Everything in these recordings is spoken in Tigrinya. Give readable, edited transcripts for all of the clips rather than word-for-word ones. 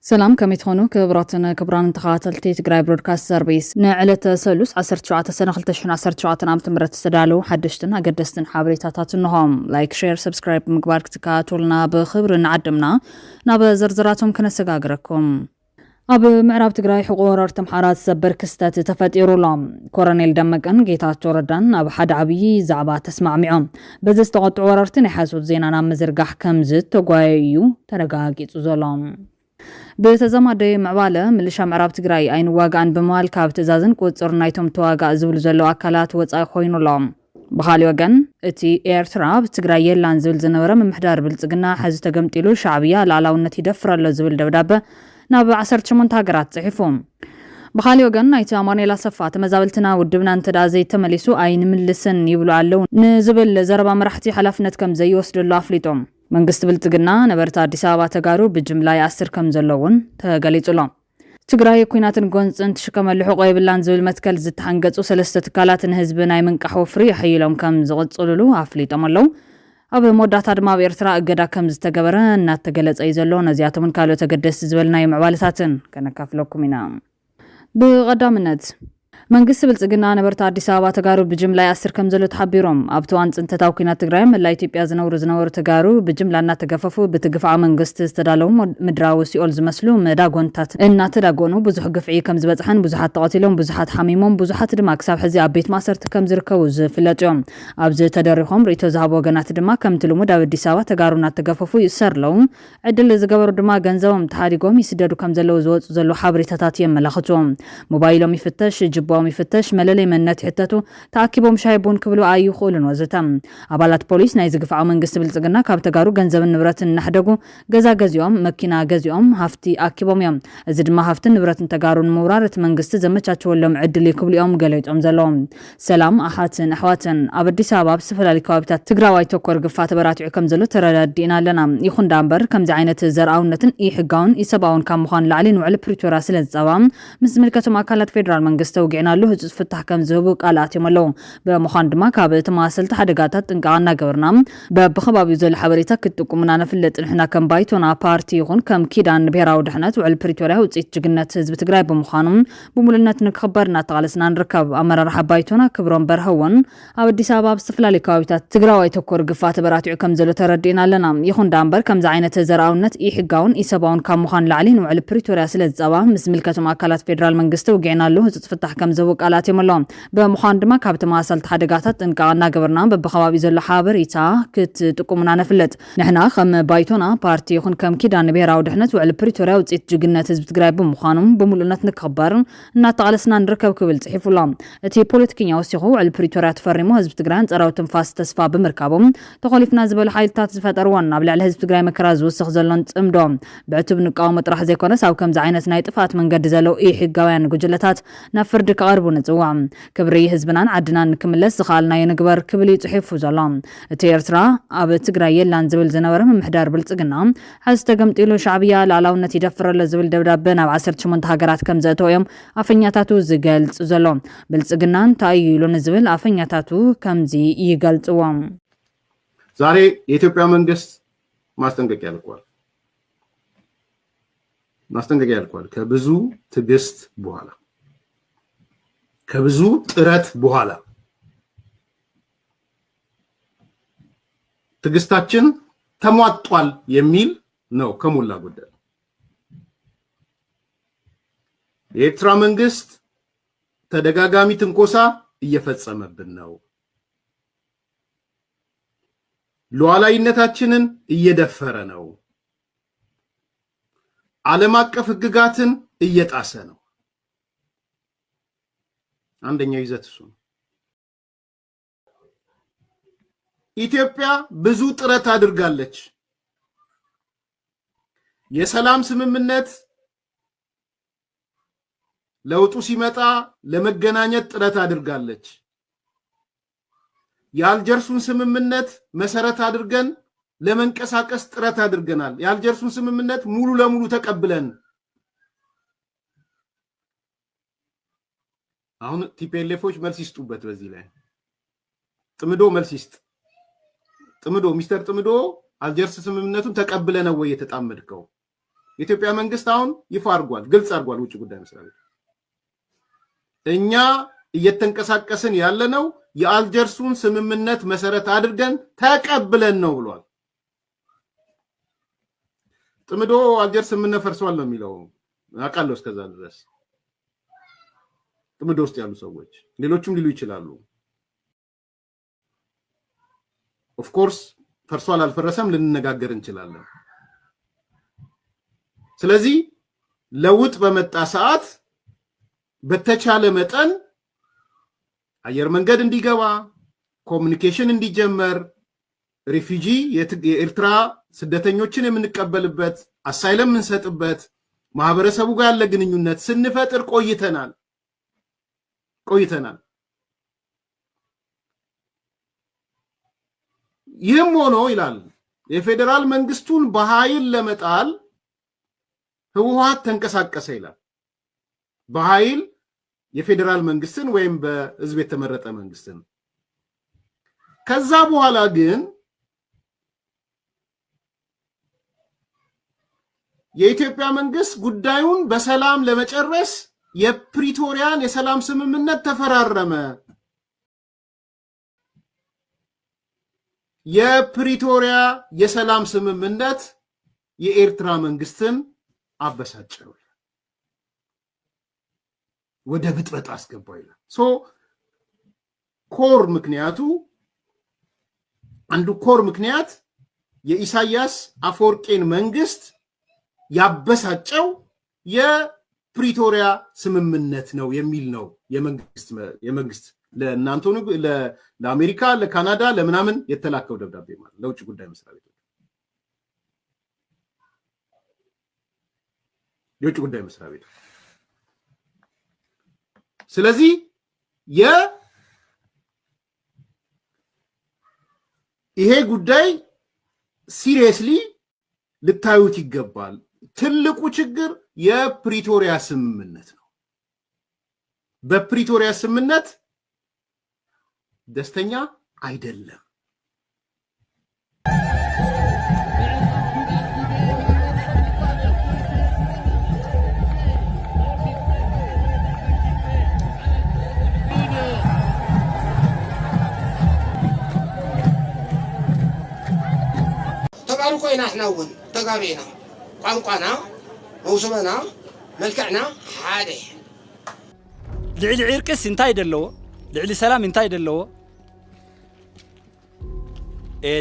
سلام كمي تخونو كبراتنا كبران تخاتلتي تقراي برودكاست سيرفيس نعلة سلوس 10 سنة 2019 عام تمرت استدالو حدشتن اقدستن حابريتاتات النهام لايك شير سبسكرايب مقبار كتكاتولنا بخبر نعدمنا ناب زرزراتهم كنسقاقركم اب معراب تقراي حقورر تمحارات سبر كستات تفاتيرو لام كورنيل دمقن جيتاتو ردان اب حد عبي زعبا تسمع معهم بزز تقطع وررتن يحاسوت زينانا مزرقاح كمزت تقوايو ترقاقيت زولام بتزامد معواله ملشا معراب تግራይ አይን ዋጋን በመዋል ካብ ትእዛዝን ቁጽር ናይቶም ተዋጋእ ዝብል ዘሎ አካላት ወጻይ ኮይኑሎም በኻሊ ወገን እቲ ኤርትራ ብትግራይ የላን ዝብል ዝነበረ ምምሕዳር ብልጽግና ሕዚ ተገምጢሉ ሻዕብያ ላዕላውነት ይደፍረሎ ዝብል ደብዳቤ ናብ 18 ሃገራት ጽሒፎም በኻሊ ወገን ናይቲ አማኑኤል አሰፋ ተመዛበልትና ውድብና እንተዳ ዘይተመሊሱ አይን ምልስን ይብሉ አለው ንዝብል ዘረባ መራሕቲ ሓላፍነት ከም ዘይወስድሉ አፍሊጦም መንግስት ብልጽግና ነበርታ አዲስ አበባ ተጋሩ በጅምላ 10 ከም ዘለውን ተገሊጹሎም ትግራይ ኩናትን ጎንጽን ተሽከመሉ ሕቆይ ብላን ዝብል መትከል ዝተሓንገጹ ሰለስተ ትካላትን ህዝብ ናይ መንቃሕ ወፍሪ ሕይሎም ከም ዝቕጽልሉ አፍሊጦም ኣለው ኣብ ሞዳታ ድማ በኤርትራ እገዳ ከም ዝተገበረ እናተገለጸ ይዘሎ ነዚያቶም ካልኦት ተገደስ ዝበልናይ ምዕባለታትን ከነካፍለኩም ኢና ብቀዳምነት መንግስት ብልጽግና ነበርታ አዲስ አበባ ተጋሩ በጅምላ 10 ከም ዘሎ ተሓቢሮም ኣብ ተዋን ጽንተታው ኩናት ትግራይ መላ ኢትዮጵያ ዝነብሩ ተጋሩ በጅምላ እናተገፈፉ ብትግፋ መንግስት ዝተዳለው ምድራዊ ሲኦል ዝመስሉ መዳጎንታት እናተዳጎኑ ብዙሕ ግፍዒ ከም ዝበጽሐን ብዙሓት ተቐቲሎም ብዙሓት ሓሚሞም ብዙሓት ድማ ክሳብ ሕዚ ኣብ ቤት ማሰርት ከም ዝርከቡ ዝፍለጥዮም ኣብዚ ተደሪኾም ርእቶ ዝሃቦ ወገናት ድማ ከም ትልሙድ ኣብ አዲስ አበባ ተጋሩ እናተገፈፉ ይሰርለው ዕድል ዝገበሩ ድማ ገንዘቦም ተሓዲጎም ይስደዱ ከም ዘለው ዝወጹ ዘሎ ሓበሬታታት የመላኽቶም ሞባይሎም ይፍተሽ ጅቦም ይፍተሽ መለለይ መንነት ይሕተቱ ተኣኪቦም ሻይቦን ክብሉ ኣይኹሉን ወዘተ አባላት ፖሊስ ናይ ዝግፋዕ መንግስት ብልጽግና ካብ ተጋሩ ገንዘብን ንብረትን እናሕደጉ ገዛ ገዚኦም መኪና ገዚኦም ሃፍቲ ኣኪቦም እዮም እዚ ድማ ሃፍትን ንብረትን ተጋሩን ምውራር እቲ መንግስት ዘመቻቸወሎም ዕድል ይክብልኦም ገለይጦም ዘለዎም ሰላም ኣሓትን ኣሕዋትን ኣብ አዲስ አበባ ብዝተፈላለዩ ከባቢታት ትግራዋይ ተኮር ግፋት ተበራቲዑ ከም ዘሎ ተረዳዲና ኣለና ይኹን ዳምበር ከምዚ ዓይነት ዘርአውነትን ኢሕጋውን ኢሰብኣውን ካብ ምዃን ላዕሊ ንውዕል ፕሪቶሪያ ስለ ዝጸባ ምስ ዝምልከቶም አካላት ፌደራል መንግስት ተውጊዕና له ህጹጽ ፍታሕ ከም ዝህቡ ቃላት የመለው በመዃን ድማ ካብ ተማሰልቲ ሓደጋታት ጥንቃቐና ገበርና በብኸባቢው ዘሎ ሓበሬታ ክትጥቁምና ነፍለጥ ንሕና ከም ባይቶና ፓርቲ ይኹን ከም ኪዳን ብሄራዊ ድሕነት ውዕል ፕሪቶሪያ ውጽኢት ጅግነት ህዝቢ ትግራይ በመዃኑ ብሙሉነት ንክኽበር እናተቓለስና ንርከብ ኣመራርሓ ባይቶና ክብሮም በርሀውን ኣብ አዲስ አበባ ብዝተፈላለዩ ከባቢታት ትግራዋይ ተኮር ግፋት ተበራቲዑ ከም ዘሎ ተረዲእና ኣለና ይኹን ዳምበር ከምዚ ዓይነት ዘርአውነት ኢሕጋውን ኢሰብኣውን ካብ ምዃን ላዕሊ ንውዕል ፕሪቶሪያ ስለ ዝጸባ ምስ ዝምልከቶም ኣካላት ፌደራል መንግስቲ ውጊዕና ኣሎ ህጹጽ ፍታሕ ከም ዝህቡ ቃላት የመሎም በመዃን ድማ ካብ ተማሰልቲ ሓደጋታት ጥንቃቐና ገበርና በብኸባቢው ዘሎ ሓበሬታ ክትጥቁምና ነፍለጥ ንሕና ከም ባይቶና ፓርቲ ይኹን ከም ኪዳን ብሄራዊ ድሕነት ውዕል ፕሪቶሪያ ውጽኢት ጅግነት ህዝቢ ትግራይ በመዃኑ ብሙሉነት ንክኽበር እናተቓለስና ንርከብ ክብል ጽሒፉሎም እቲ ፖለቲከኛ ወሲኹ ውዕል ፕሪቶሪያ ተፈሪሙ ህዝቢ ትግራይን ጸራዊ ትንፋስ ተስፋ ብምርካቦም ተኸሊፍና ዝበሉ ሓይልታት ዝፈጠርዎን ኣብ ልዕሊ ህዝቢ ትግራይ መከራ ዝውስኽ ዘሎን ጽምዶም ብዕቱብ ንቃወሞ ጥራሕ ዘይኮነስ ኣብ ከምዚ ዓይነት ናይ ጥፋት መንገዲ ዘለው ኢሕጋውያን ጉጅለታት ናብ ፍርዲ ከቐርቡ ንጽዋዕ ክብሪ ህዝብናን ዓድናን ንክምለስ ዝኻኣልናዮ ንግበር ክብል ይጽሒፉ ዘሎ እቲ ኤርትራ ኣብ ትግራይ የላን ዝብል ዝነበረ ምምሕዳር ብልጽግና ሕዚ ተገምጢሉ ሻዕብያ ላዕላውነት ይደፍረሎ ዝብል ደብዳቤ ናብ 18 ሃገራት ከም ዘእተው እዮም ኣፈኛታቱ ዝገልጽ ዘሎ ብልጽግና እንታይ ኢሉ ንዝብል ኣፈኛታቱ ከምዚ ይገልጽዎም ዛሬ የኢትዮጵያ መንግስት ማስጠንቀቂያ ልኳል ከብዙ ትዕግስት በኋላ ከብዙ ጥረት በኋላ ትግስታችን ተሟጧል የሚል ነው ከሞላ ጎደል የኤርትራ መንግስት ተደጋጋሚ ትንኮሳ እየፈጸመብን ነው ሉዓላዊነታችንን እየደፈረ ነው ዓለም አቀፍ ህግጋትን እየጣሰ ነው አንደኛው ይዘት እሱ ኢትዮጵያ ብዙ ጥረት አድርጋለች የሰላም ስምምነት ለውጡ ሲመጣ ለመገናኘት ጥረት አድርጋለች የአልጀርሱን ስምምነት መሰረት አድርገን ለመንቀሳቀስ ጥረት አድርገናል የአልጀርሱን ስምምነት ሙሉ ለሙሉ ተቀብለን አሁን ቲፒኤልኤፎች መልስ ይስጡበት በዚህ ላይ ጥምዶ መልስ ይስጥ ጥምዶ ሚስተር ጥምዶ አልጀርስ ስምምነቱን ተቀብለ ነው ወይ የተጣመድከው የኢትዮጵያ መንግስት አሁን ይፋ አድርጓል፣ ግልጽ አድርጓል። ውጭ ጉዳይ መስሪያ ቤት እኛ እየተንቀሳቀስን ያለነው የአልጀርሱን ስምምነት መሰረት አድርገን ተቀብለን ነው ብሏል። ጥምዶ አልጀርስ ስምምነት ፈርሷል ነው የሚለው አቃለው። እስከዛ ድረስ ጥምዶ ውስጥ ያሉ ሰዎች ሌሎችም ሊሉ ይችላሉ። ኦፍ ኮርስ ፈርሷል አልፈረሰም ልንነጋገር እንችላለን። ስለዚህ ለውጥ በመጣ ሰዓት በተቻለ መጠን አየር መንገድ እንዲገባ፣ ኮሙኒኬሽን እንዲጀመር፣ ሪፊጂ የኤርትራ ስደተኞችን የምንቀበልበት አሳይለም እንሰጥበት ማህበረሰቡ ጋር ያለ ግንኙነት ስንፈጥር ቆይተናል። ይህም ሆኖ ይላል የፌደራል መንግስቱን በኃይል ለመጣል ህወሓት ተንቀሳቀሰ ይላል። በኃይል የፌደራል መንግስትን ወይም በህዝብ የተመረጠ መንግስትን። ከዛ በኋላ ግን የኢትዮጵያ መንግስት ጉዳዩን በሰላም ለመጨረስ የፕሪቶሪያን የሰላም ስምምነት ተፈራረመ። የፕሪቶሪያ የሰላም ስምምነት የኤርትራ መንግስትን አበሳጨው፣ ወደ ብጥበጣ አስገባው ይላል። አንዱ ኮር ምክንያት የኢሳያስ አፈወርቂን መንግስት ያበሳጨው የፕሪቶሪያ ስምምነት ነው የሚል ነው። የመንግስት ለናንቶኒ ለአሜሪካ ለካናዳ ለምናምን የተላከው ደብዳቤ ማለት ለውጭ ጉዳይ መስሪያ ቤት የውጭ ጉዳይ መስሪያ ቤት። ስለዚህ ይሄ ጉዳይ ሲሪየስሊ ልታዩት ይገባል። ትልቁ ችግር የፕሪቶሪያ ስምምነት ነው። በፕሪቶሪያ ስምምነት ደስተኛ አይደለም። ተጋሩ ኮይና احنا ተጋሪና ቋንቋና መውሰበና መልክዕና ሓደ ልዕሊ ዕርቅስ እንታይ ደለዎ ልዕሊ ሰላም እንታይ ደለዎ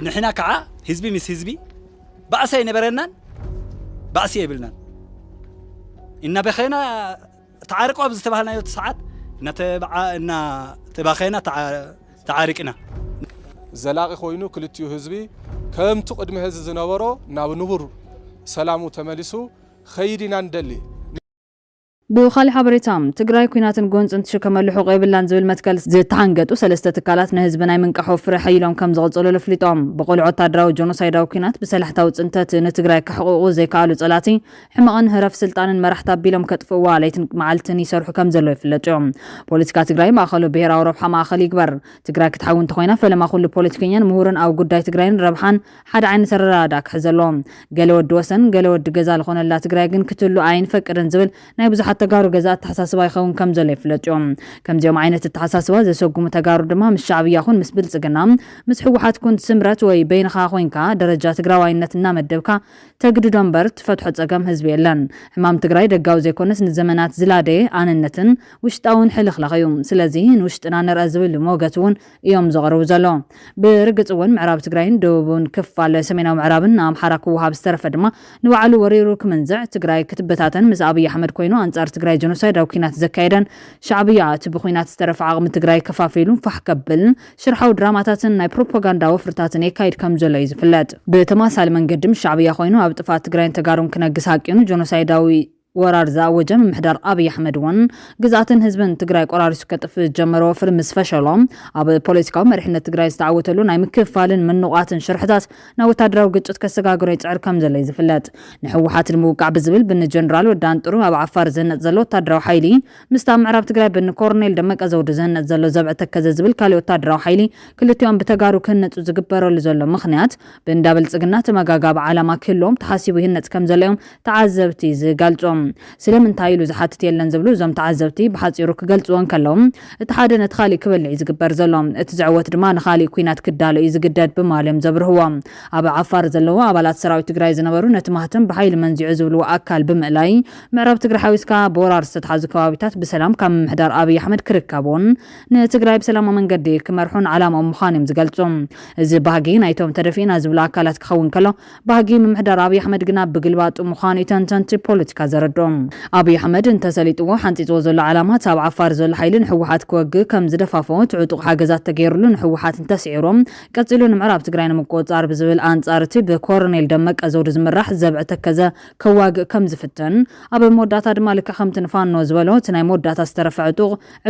ንሕና ከዓ ህዝቢ ምስ ህዝቢ ባእሰ ይነበረናን ባእሲ ይብልናን እና በኸና ተዓርቆ ብዝተባህልናዮ ሰዓት እና ተባኸና ተዓርቅና ዘላቂ ኮይኑ ክልቲኡ ህዝቢ ከምቲ ቅድሚ ህዝቢ ዝነበሮ ናብ ንቡር ሰላሙ ተመሊሱ ኸይዲና እንደሊ ብኻሊ ሓበሬታም ትግራይ ኩናትን ጎንፅን ተሸከመሉ ሕቆ የብላን ዝብል መትከል ዝተሓንገጡ ሰለስተ ትካላት ንህዝቢ ናይ ምንቃሕ ወፍሪ ሓይሎም ከም ዝቕፅሉ ፍሊጦም ብቆልዑ ወታደራዊ ጆኖሳይዳዊ ኩናት ብሰላሕታዊ ፅንተት ንትግራይ ክሕቁቁ ዘይከኣሉ ጸላቲ ሕማቕን ህረፍ ስልጣንን መራሕቲ ኣቢሎም ከጥፍእዋ ለይትን መዓልትን ይሰርሑ ከም ዘሎ ይፍለጡ እዮም። ፖለቲካ ትግራይ ማእኸሉ ብሄራዊ ረብሓ ማእኸል ይግበር። ትግራይ ክትሓውን እንተኮይና ፈለማ ኩሉ ፖለቲከኛን ምሁርን ኣብ ጉዳይ ትግራይን ረብሓን ሓደ ዓይነት ኣረዳዳ ክሕዝ ኣለዎም። ገለ ወዲ ወሰን ገለ ወዲ ገዛ ዝኾነላ ትግራይ ግን ክትህሉ ኣይንፈቅድን ዝብል ናይ ብዙሓት ተጋሩ ገዛ ተሓሳስባ ይኸውን ከም ዘሎ ይፍለጡ እዮም። ከምዚኦም ዓይነት ተሓሳስባ ዘሰጉሙ ተጋሩ ድማ ምስ ሻዕብያ ይኹን ምስ ብልጽግና ምስ ሕወሓት ኩን ስምረት ወይ በይንኻ ኮይንካ ደረጃ ትግራዋይነት እናመደብካ ተግድዶ እምበር ትፈትሖ ፀገም ህዝቢ የለን። ሕማም ትግራይ ደጋዊ ዘይኮነስ ንዘመናት ዝላደየ ኣንነትን ውሽጣውን ሕልኽለኽ እዩ። ስለዚ ንውሽጥና ንርአ ዝብል ሞገት እውን እዮም ዘቕርቡ ዘሎ። ብርግፅ እውን ምዕራብ ትግራይን ደቡብን ክፋል ሰሜናዊ ምዕራብን ኣምሓራ ክወሃብ ዝተረፈ ድማ ንባዕሉ ወሪሩ ክምንዝዕ ትግራይ ክትበታተን ምስ ኣብይ ኣሕመድ ኮይኑ አንጻር ትግራይ ጆኖሳይዳዊ ኩናት ዘካየደን ሻዕብያ እቲ ብኩናት ዝተረፈ ዓቕሚ ትግራይ ከፋፊሉ ፋሕ ከብል ሽርሓዊ ድራማታትን ናይ ፕሮፓጋንዳ ወፍርታትን የካይድ ከም ዘሎ እዩ ዝፍለጥ። ብተመሳሳሊ መንገዲ ሻዕብያ ኮይኑ ኣብ ጥፋት ትግራይን ተጋሩን ክነግስ ሓቂኑ ጆኖሳይዳዊ ወራር ዘአወጀ ምሕዳር አብይ አሕመድ ወን ግዛትን ህዝብን ትግራይ ቆራሪሱ ከጥፍ ጀመሮ ፍርምስ ፈሸሎም ኣብ ፖለቲካዊ መሪሕነት ትግራይ ዝተዓወተሉ ናይ ምክፍፋልን ምንቋትን ሽርሕታት ናይ ወታደራዊ ግጭት ከሰጋግሮ ይጽዕር ከም ዘሎ ይዝፍለጥ ንሕወሓት ንምውቃዕ ብዝብል ብን ጀነራል ወዳንጥሩ ኣብ ዓፋር ዝህነጥ ዘሎ ወታደራዊ ሓይሊ ምስታ ምዕራብ ትግራይ ብን ኮርኔል ደመቀ ዘውዱ ዝህነጥ ዘሎ ዘብዕ ተከዘ ዝብል ካልእ ወታደራዊ ሓይሊ ክልቲኦም ብተጋሩ ክህነጹ ዝግበረሉ ዘሎ ምኽንያት ብእንዳበል ጽግና ተመጋጋብ ዓላማ ክህሎም ተሓሲቡ ይህነጽ ከም ዘሎም ተዓዘብቲ ዝገልጾም ስለምንታይ ኢሉ ዝሓትት የለን ዝብሉ ዞም ተዓዘብቲ ብሓጺሩ ክገልጽዎን ከለዎም እቲ ሓደ ነቲ ኻሊእ ክበልዕ ዝግበር ዘሎ እቲ ዝዕወት ድማ ንኻሊእ ኩናት ክዳሎ እዩ ዝግደድ ብማልዮም ዘብርህዎም ኣብ ዓፋር ዘለዎ ኣባላት ሰራዊት ትግራይ ዝነበሩ ነቲ ማህተም ብሓይሊ መንዚዑ ዝብሉ ኣካል ብምእላይ ምዕራብ ትግራይ ሓዊስካ ቦራር ዝተታሓዙ ከባቢታት ብሰላም ካብ ምሕዳር አብይ አሕመድ ክርከቡን ንትግራይ በሰላማዊ መንገዲ ክመርሑን ዓላማኦም ምዃኖም ዝገልጹ እዚ ባህጊ ናይቶም ተደፊና ዝብሉ ኣካላት ክኸውን ከሎ ባህጊ ምሕዳር አብይ አሕመድ ግና ብግልባጡ ምዃኑ ተንተንቲ ፖለቲካ ዘረድኦም አብይ አሕመድ እንተሰሊጥዎ ሓንፂፅዎ ዘሎ ዓላማት ኣብ ዓፋር ዘሎ ሓይሊ ንሕወሓት ክወግእ ከም ዝደፋፈዎ ዕጡቕ ሓገዛት ተገይሩሉ ንሕወሓት እንተስዒሮም ቀፂሉ ንምዕራብ ትግራይ ንምቆፃር ብዝብል ኣንጻር እቲ ብኮርኔል ደመቀ ዘውዱ ዝምራሕ ዘብዕ ተከዘ ከዋግእ ከም ዝፍትን ኣብ መወዳእታ ድማ ልክዕ ከምቲ ንፋኖ ዝበሎ እቲ ናይ መወዳእታ ዝተረፈ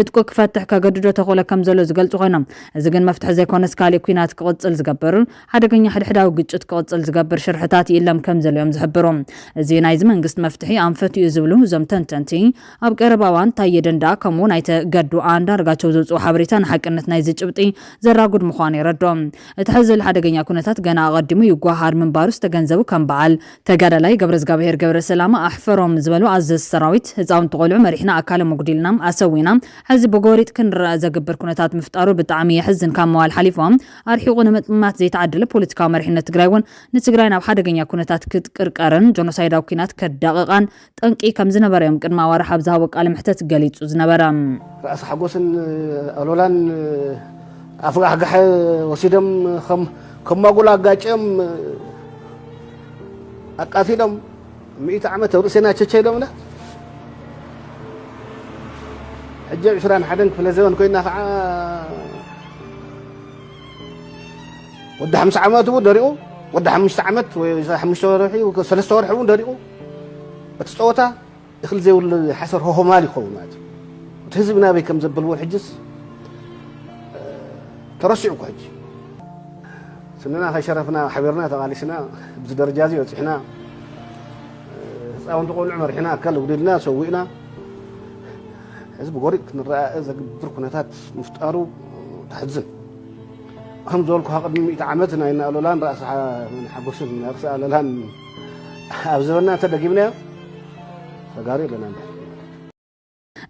ዕጡቕ ክፈትሕ ከገድዶ ተኽእሎ ከም ዘሎ ዝገልጹ ኮይኖም እዚ ግን መፍትሒ ዘይኮነስ ካሊእ ኩናት ክቕፅል ዝገብር ሓደገኛ ሕድሕዳዊ ግጭት ክቕፅል ዝገብር ሽርሕታት ይእለም ከም ዘልዮም ዝሕብሩ እዚ ናይዚ መንግስቲ መፍትሒ ኣንፈትዩ ዝብሉ ዞም ተንተንቲ ኣብ ቀረባ እዋን ታየ ደንዳ ከምኡ ናይቲ ገዱ አንዳርጋቸው ዘውፅኡ ሓበሬታ ንሓቅነት ናይዚ ጭብጢ ዘራጉድ ምዃኑ ይረድኦም እቲ ሕዚ ሓደገኛ ኩነታት ገና ኣቐዲሙ ይጓሃር ምንባሩ ዝተገንዘቡ ከም በዓል ተጋዳላይ ገብረዝጋብሔር ገብረ ሰላማ ኣሕፈሮም ዝበሉ ኣዘዝ ሰራዊት ህፃውንቲ ቆልዑ መሪሕና ኣካለ መጉዲልና ኣሰዊና ሕዚ ብጎሪጥ ክንረአ ዘግብር ኩነታት ምፍጣሩ ብጣዕሚ የሕዝን ካብ መዋል ሓሊፎም ኣርሒቑ ንምጥማት ዘይተዓደለ ፖለቲካዊ መሪሕነት ትግራይ እውን ንትግራይ ናብ ሓደገኛ ኩነታት ክትቅርቀርን ጀኖሳይዳዊ ኩናት ከዳቕቃን ጠንቂ ከም ዝነበረ እዮም ቅድማ ወርሕ ኣብ ዝሃቦ ቃለ ምሕተት ገሊጹ ዝነበረ ራስ ሓጎስን ኣሎላን ኣፍጋሕጋሕ ወሲዶም ከማጉላ ኣጋጭም ኣቃቲሎም 100 ዓመት ርእስና ቸቸይሎምና ሕጂ 21 ክፍለ ዘመን ኮይና ከዓ ወዲ 50 ዓመት ደሪቑ ወዲ 5 ዓመት ወይ 5 ወርሒ 3 ወርሒ ደሪቑ በተፀወታ እኽል ዘይብሉ ሓሰር ሆሆማል ይኸውን ማለት እቲ ህዝቢ ናበይ ከም ዘበልዎ ሕጅስ ተረሲዑ እኮ ሕጂ ስንና ከይሸረፍና ሓቢርና ተቓሊስና ብዚ ደረጃ እዚ በፂሕና ህፃውንቲ ቆልዑ መሪሕና ኣካል ጉዲልና ሰዊእና ሕዚ ብጎሪጥ ክንረኣየ ዘግብር ኩነታት ምፍጣሩ ተሕዝን ከም ዝበልኩ ቅድሚ 100 ዓመት ናይና ኣሎላን ራእሲ ሓጎስን ራእሲ ኣሎላን ኣብ ዘበና ተደጊምናዮ ተጋሪ ለና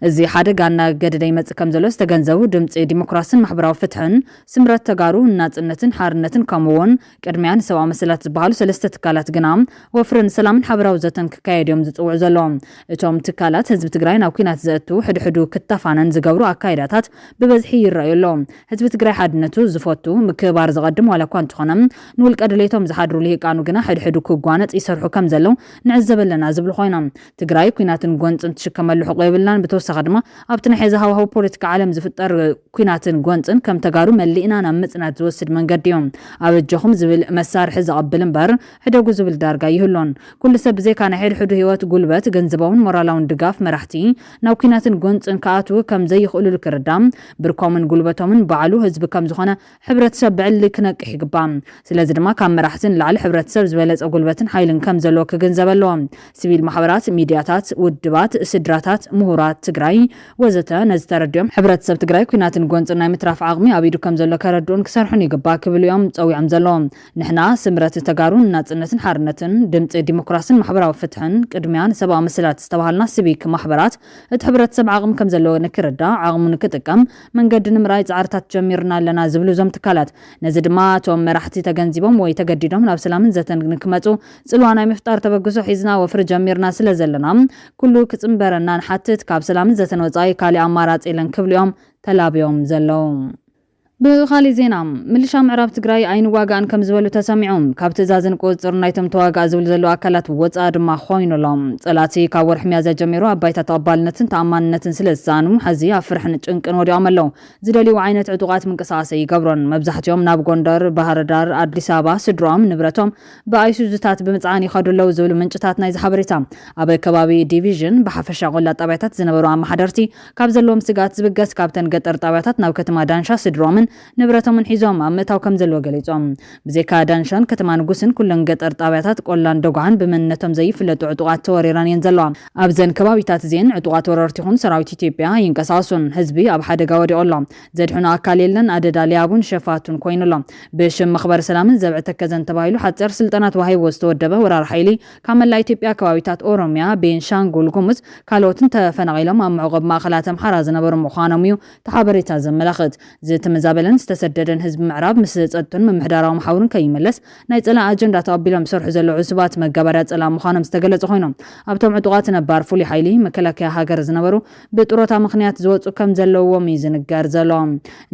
እዚ ሓደጋና ገደደ ይመጽእ ከም ዘሎ ዝተገንዘቡ ድምፂ ዲሞክራሲን ማሕበራዊ ፍትሕን ስምረት ተጋሩ ናጽነትን ሓርነትን ከምኡውን ቅድሚያን ሰብኣዊ መሰላት ዝበሃሉ ሰለስተ ትካላት ግና ወፍርን ሰላምን ሓበራዊ ዘተን ክካየድዮም ዝጽውዑ ዘለዎም እቶም ትካላት ህዝቢ ትግራይ ናብ ኩናት ዘእቱ ሕድሕዱ ክተፋነን ዝገብሩ ኣካይዳታት ብበዝሒ ይረኣዩ ኣለዎም ህዝቢ ትግራይ ሓድነቱ ዝፈቱ ምክባር ዝቐድም ዋላ እኳ እንተኾነ ንውልቀ ድሌቶም ዝሓድሩ ልሂቃኑ ግና ሕድሕዱ ክጓነጽ ይሰርሑ ከም ዘለው ንዕዘብ ኣለና ዝብሉ ኮይኖም ትግራይ ኩናትን ጎንፅን ትሽከመሉ ሕቆ ይብልናን ብተወሳኺ ድማ ኣብቲ ናይ ሕዚ ሃዋህው ፖለቲካ ዓለም ዝፍጠር ኩናትን ጎንፅን ከም ተጋሩ መሊእና ናብ ምጽናት ዝወስድ መንገዲ እዮም ኣብ እጆኹም ዝብል መሳርሒ ዘቐብል እምበር ሕደጉ ዝብል ዳርጋ ይህሎን ኩሉ ሰብ ብዘይካ ናይ ሕድሕዱ ህይወት ጉልበት ገንዘባውን ሞራላውን ድጋፍ መራሕቲ ናብ ኩናትን ጎንፅን ከኣትዉ ከም ዘይኽእሉ ክርዳም ብርኮምን ጉልበቶምን በዓሉ ህዝቢ ከም ዝኾነ ሕብረተሰብ ብዕሊ ክነቅሕ ይግባእ ስለዚ ድማ ካብ መራሕትን ላዕሊ ሕብረተሰብ ዝበለፀ ጉልበትን ሓይልን ከም ዘለዎ ክግንዘብ ኣለዎ ሲቪል ማሕበራት ሚድያታት ውድባት ስድራታት ምሁራት ትግራይ ወዘተ ነዚ ተረድዮም ሕብረተሰብ ትግራይ ኩናትን ጎንፅን ናይ ምትራፍ ዓቕሚ ኣብ ኢዱ ከም ዘሎ ከረድኡን ክሰርሑን ይግባእ ክብሉ እዮም ፀዊዖም ዘለዎም ንሕና ስምረት ተጋሩን ናጽነትን ሓርነትን ድምፂ ዲሞክራሲን ማሕበራዊ ፍትሕን ቅድሚያን ሰብኣዊ መሰላት ዝተባሃልና ሲቪክ ማሕበራት እቲ ሕብረተሰብ ዓቕሚ ከም ዘለዎ ንክርዳእ ዓቕሙ ንክጥቀም መንገዲ ንምርኣይ ፃዕርታት ጀሚርና ኣለና ዝብሉ እዞም ትካላት ነዚ ድማ እቶም መራሕቲ ተገንዚቦም ወይ ተገዲዶም ናብ ሰላምን ዘተን ንክመፁ ጽልዋ ናይ ምፍጣር ተበግሶ ሒዝና ወፍሪ ጀሚርና ስለ ዘለና ኩሉ ክጽምበረና ንሓትት ካብ ሰላምን ዘተን ወጻኢ ካሊእ ኣማራፂ የለን ክብሉ እዮም ተላብዮም ዘለው بخالي زينا ملشا معراب تግራይ عين واغان كم زبلو تسمعهم ካብ ትእዛዝን ቁፅር ናይቶም ተዋጋእ ዝብል ዘሎ ኣካላት ወፃ ድማ ኮይኑሎም ጸላቲ ካብ ወርሕ ሚያዝያ ጀሚሩ ኣባይታ ተቐባልነትን ተኣማንነትን ስለዝሳኑ ሕዚ ኣብ ፍርሕን ጭንቅን ወዲኦም ኣለው ዝደልዩ ዓይነት ዕጡቃት ምንቅስቃስ ይገብሮን መብዛሕትኦም ናብ ጎንደር ባህር ዳር አዲስ አበባ ስድሮም ንብረቶም በአይሱዙታት ብምጽዓን ይኸዱለው ዝብሉ ምንጭታት ናይ ዝሓበሬታ ኣብ ከባቢ ዲቪዥን ብሓፈሻ ቆላ ጣብያታት ዝነበሩ ኣማሓደርቲ ካብ ዘለዎም ስጋት ዝብገስ ካብተን ገጠር ጣብያታት ናብ ከተማ ዳንሻ ስድሮም ንብረቶምን ሒዞም ኣመታው ከም ዘሎ ገሊጾም ብዘይካ ዳንሻን ከተማ ንጉስን ኩለን ገጠር ጣብያታት ቆላን ደጓን ብመንነቶም ዘይፍለጡ ዕጡቃት ተወሪራን የንዘለዋ ኣብዘን ከባቢታት ዜን ዕጡቃት ወረርቲ ይኹን ሰራዊት ኢትዮጵያ ይንቀሳሱን ህዝቢ ኣብ ሓደጋ ወዲቆሎም ዘድሕኑ ኣካል የለን ኣደዳ ሊያቡን ሸፋቱን ኮይኑሎም ብሽም መኽበር ሰላምን ዘብዕ ተከዘን ተባሂሉ ሓፀር ስልጠናት ወሃይቦ ዝተወደበ ወራር ሓይሊ ካብ መላ ኢትዮጵያ ከባቢታት ኦሮሚያ ቤንሻንጉል ጉሙዝ ካልኦትን ተፈናቂሎም ኣብ ምዕቆብ ማእከላት ኣምሓራ ዝነበሩ ምዃኖም እዩ ተሓበሬታ ዘመላኽት ዝተመዛበለን ዝተሰደደን ህዝቢ ምዕራብ ምስ ጸጥቱን ምምሕዳራዊ ማሕበሩን ከይመለስ ናይ ጸላ ኣጀንዳ ተቐቢሎም ሰርሑ ዘለዉ ዕሱባት መጋባርያ ጸላ ምዃኖም ዝተገለጹ ኮይኖም ኣብቶም ዕጡቃት ነባር ፍሉይ ሓይሊ መከላከያ ሃገር ዝነበሩ ብጥሮታ ምኽንያት ዝወፁ ከም ዘለዎም ይዝንገር ዘሎ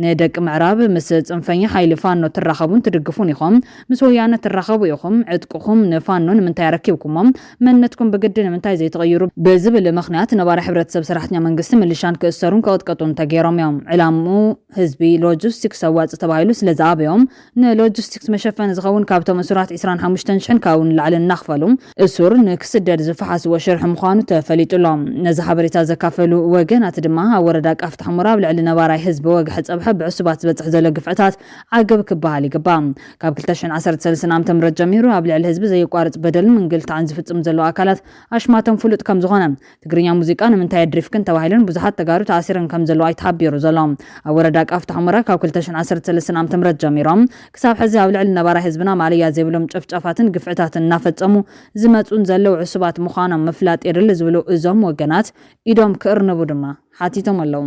ንደቂ ምዕራብ ምስ ጽንፈኛ ሓይሊ ፋኖ ትራኸቡን ትድግፉን ኢኹም ምስ ወያነ ትራኸቡ ኢኹም ዕጥቅኹም ንፋኖ ንምንታይ ያረኪብኩሞም መንነትኩም ብግዲ ንምንታይ ዘይተቐይሩ ብዝብል ምኽንያት ነባር ሕብረተሰብ ሰራሕተኛ መንግስቲ ምልሻን ክእሰሩን ከቕጥቀጡን ተገይሮም እዮም ዕላሙ ህዝቢ ሎጂስቲክስ ኣዋጽ ተባሂሉ ስለዝኣበዮም ንሎጂስቲክስ መሸፈን ዝኸውን ካብቶም እሱራት 25,000 ካብውን ላዕሊ እናኽፈሉ እሱር ንክስደድ ዝፈሓስዎ ሽርሒ ምዃኑ ተፈሊጡሎም ነዚ ሓበሬታ ዘካፈሉ ወገናት ድማ ኣብ ወረዳ ቃፍታ ሕሙራ ኣብ ልዕሊ ነባራይ ህዝቢ ወግሒ ፀብሐ ብዕሱባት ዝበፅሕ ዘሎ ግፍዕታት ዓገብ ክበሃል ይግባእ ካብ 2013 ዓ.ም ጀሚሩ ኣብ ልዕሊ ህዝቢ ዘይቋርጽ በደልን ምንግልታዕን ዝፍጽም ዘሎ ኣካላት ኣሽማቶም ፍሉጥ ከም ዝኾነ ትግርኛ ሙዚቃ ንምንታይ ድሪፍክን ተባሂለን ብዙሓት ተጋሩ ተኣሲረን ከም ዘለዋ ይተሓቢሩ ዘሎ ኣብ ወረዳ ቃፍታ ሕሙራ ካብ 2013 ዓ.ም ጀሚሮም ክሳብ ሕዚ ኣብ ልዕሊ ነባራይ ህዝብና ማልያ ዘይብሎም ጨፍጫፋትን ግፍዕታትን እናፈጸሙ ዝመጹን ዘለው ዕሱባት ምዃኖም ምፍላጥ የድሊ ዝብሉ እዞም ወገናት ኢዶም ክእርንቡ ድማ ሓቲቶም ኣለው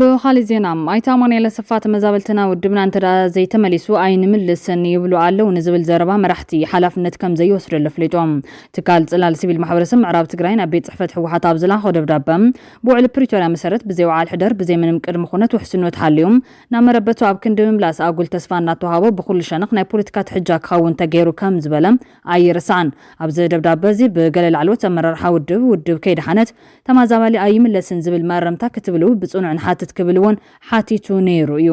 በኻሊ ዜና አይታ ማንያለ ሰፋት መዛበልትና ውድብና እንተዳ ዘይተመሊሱ አይን ምልሰን ይብሉ አለው ንዝብል ዘረባ መራሕቲ ሓላፍነት ከም ዘይወስዱ ለፍሊጦም ትካል ጽላል ሲቪል ማሕበረሰብ ምዕራብ ትግራይ ናብ ቤት ጽሕፈት ሕወሓት ኣብ ዝላኸ ደብዳቤም ብውዕል ፕሪቶሪያ መሰረት ብዘይወዓል ሕደር ብዘይ ምንም ቅድሚ ኩነት ውሕስኖት ሓልዮም ናብ መረበቱ ኣብ ክንዲ ምምላስ ኣጉል ተስፋ እናተዋሃቦ ብኩሉ ሸነኽ ናይ ፖለቲካ ትሕጃ ክኸውን ተገይሩ ከም ዝበለ ኣይርስዓን ኣብዚ ደብዳቤ እዚ ብገለ ላዕሎት ኣመራርሓ ውድብ ከይድሓነት ተማዛባሊ ኣይምለስን ዝብል መረምታ ክትብሉ ብጽኑዕን ትክብልውን ሓቲቱ ነይሩ እዩ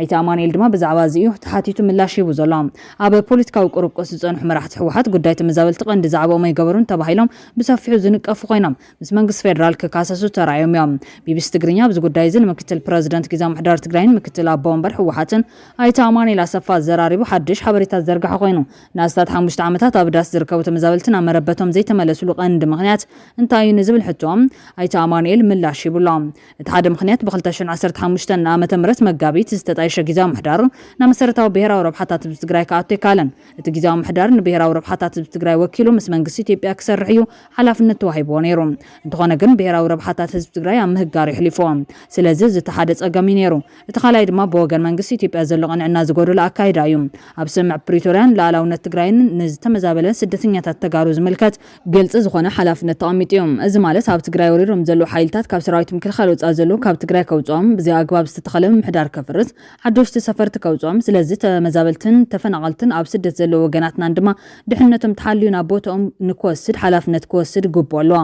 ኣይታ ማንኤል ድማ ብዛዕባ እዚኡ ተሓቲቱ ምላሽ ይቡ ዘሎ ኣብ ፖለቲካዊ ቁርቆስ ዝጸንሑ መራሕቲ ሕወሓት ጉዳይ ተመዛበልቲ ቀንዲ ዛዕቦም ኣይገበሩን ተባሂሎም ብሰፊሑ ዝንቀፉ ኮይኖም ምስ መንግስቲ ፌደራል ክካሰሱ ተራእዮም እዮም ቢቢሲ ትግርኛ ኣብዚ ጉዳይ እዚ ምክትል ፕረዚደንት ጊዜያዊ ምሕዳር ትግራይን ምክትል ኣቦ ወንበር ሕወሓትን ኣይታ ማንኤል ኣሰፋ ዘራሪቡ ሓድሽ ሓበሬታ ዘርግሐ ኮይኑ ንኣስታት 5 ዓመታት ኣብ ዳስ ዝርከቡ ተመዛበልትን ኣብ መረበቶም ዘይተመለሱሉ ቀንዲ ምኽንያት እንታይ እዩ ንዝብል ሕቶም ኣይታ ማንኤል ምላሽ ይብሎም እቲ ሓደ ምኽንያት 2015 ዓመተ ምህረት መጋቢት ዝተጣየሸ ጊዜያዊ ምሕዳር ናብ መሰረታዊ ብሄራዊ ረብሓታት ህዝቢ ትግራይ ከኣቱ ይካለን እቲ ጊዜያዊ ምሕዳር ንብሄራዊ ረብሓታት ህዝቢ ትግራይ ወኪሉ ምስ መንግስቲ ኢትዮጵያ ክሰርሕ እዩ ሓላፍነት ተዋሂብዎ ነይሩ እንተኾነ ግን ብሄራዊ ረብሓታት ህዝቢ ትግራይ ኣብ ምህጋር ይሕሊፎም ስለዚ ዝተሓደ ጸገም ነይሩ እቲ ካልኣይ ድማ ብወገን መንግስቲ ኢትዮጵያ ዘሎ ቅንዕና ዝጎደሎ ኣካይዳ እዩ ኣብ ስምዕ ፕሪቶሪያን ሉኣላውነት ትግራይን ንዝተመዛበለ ስደተኛታት ተጋሩ ዝምልከት ግልጽ ዝኾነ ሓላፍነት ተቐሚጡ እዩ እዚ ማለት ኣብ ትግራይ ወሪሮም ዘለዉ ሓይልታት ካብ ሰራዊት ምክልኻል ወጻእ ዘለዉ ካብ ትግራይ ከውጾም ብዘይ ኣግባብ ዝተተኸለ ምሕዳር ከፍርስ ሓደሽቲ ሰፈርቲ ከውጾም ስለዚ ተመዛበልትን ተፈናቀልትን ኣብ ስደት ዘለዉ ወገናትና ድማ ድሕነቶም ተሓልዩ ናብ ቦታኦም ንክወስድ ሓላፍነት ክወስድ ግብኦ ኣለዎ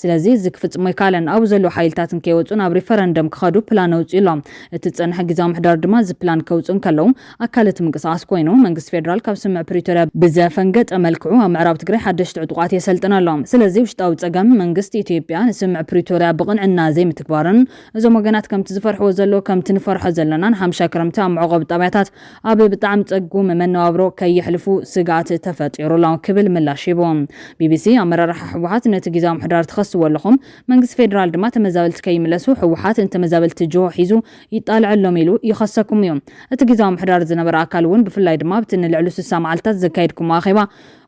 ስለዚ እዚ ክፍጽሞ ይካለን ኣብ ዘለዉ ሓይልታትን ከይወጹን ኣብ ሪፈረንደም ክኸዱ ፕላን ኣውፅኡ ኢሎም እቲ ጸንሐ ጊዜያዊ ምሕዳር ድማ እዚ ፕላን ከውጹን ከለዉ ኣካለት ምንቅስቓስ ኮይኑ መንግስቲ ፌደራል ካብ ስምዕ ፕሪቶሪያ ብዘፈንገጠ መልክዑ ኣብ ምዕራብ ትግራይ ሓደሽቲ ዕጡቃት የሰልጥን ኣሎ ስለዚ ውሽጣዊ ጸገም መንግስቲ ኢትዮጵያ ንስምዕ ፕሪቶሪያ ብቕንዕና ዘይምትግባርን እዞም ወገናት ከምቲ ዝፈርሕዎ ዘሎ ከምቲ ንፈርሖ ዘለናን ሓምሻ ክረምቲ ኣብ ምዕቆብ ጣብያታት ኣብ ብጣዕሚ ጸጉም መነባብሮ ከይሕልፉ ስጋት ተፈጢሩሎም ክብል ምላሽ ይቦም ቢቢሲ ኣመራርሓ ሕወሓት ነቲ ጊዜያዊ ምሕዳር ትኸስዎ ኣለኹም መንግስቲ ፌደራል ድማ ተመዛበልቲ ከይምለሱ ሕወሓት እንተመዛበልቲ ጆ ሒዙ ይጣልዐሎም ኢሉ ይኸሰኩም እዩ እቲ ጊዜያዊ ምሕዳር ዝነበረ ኣካል እውን ብፍላይ ድማ ብቲ ንልዕሊ 60 መዓልታት ዘካየድኩም ኣኼባ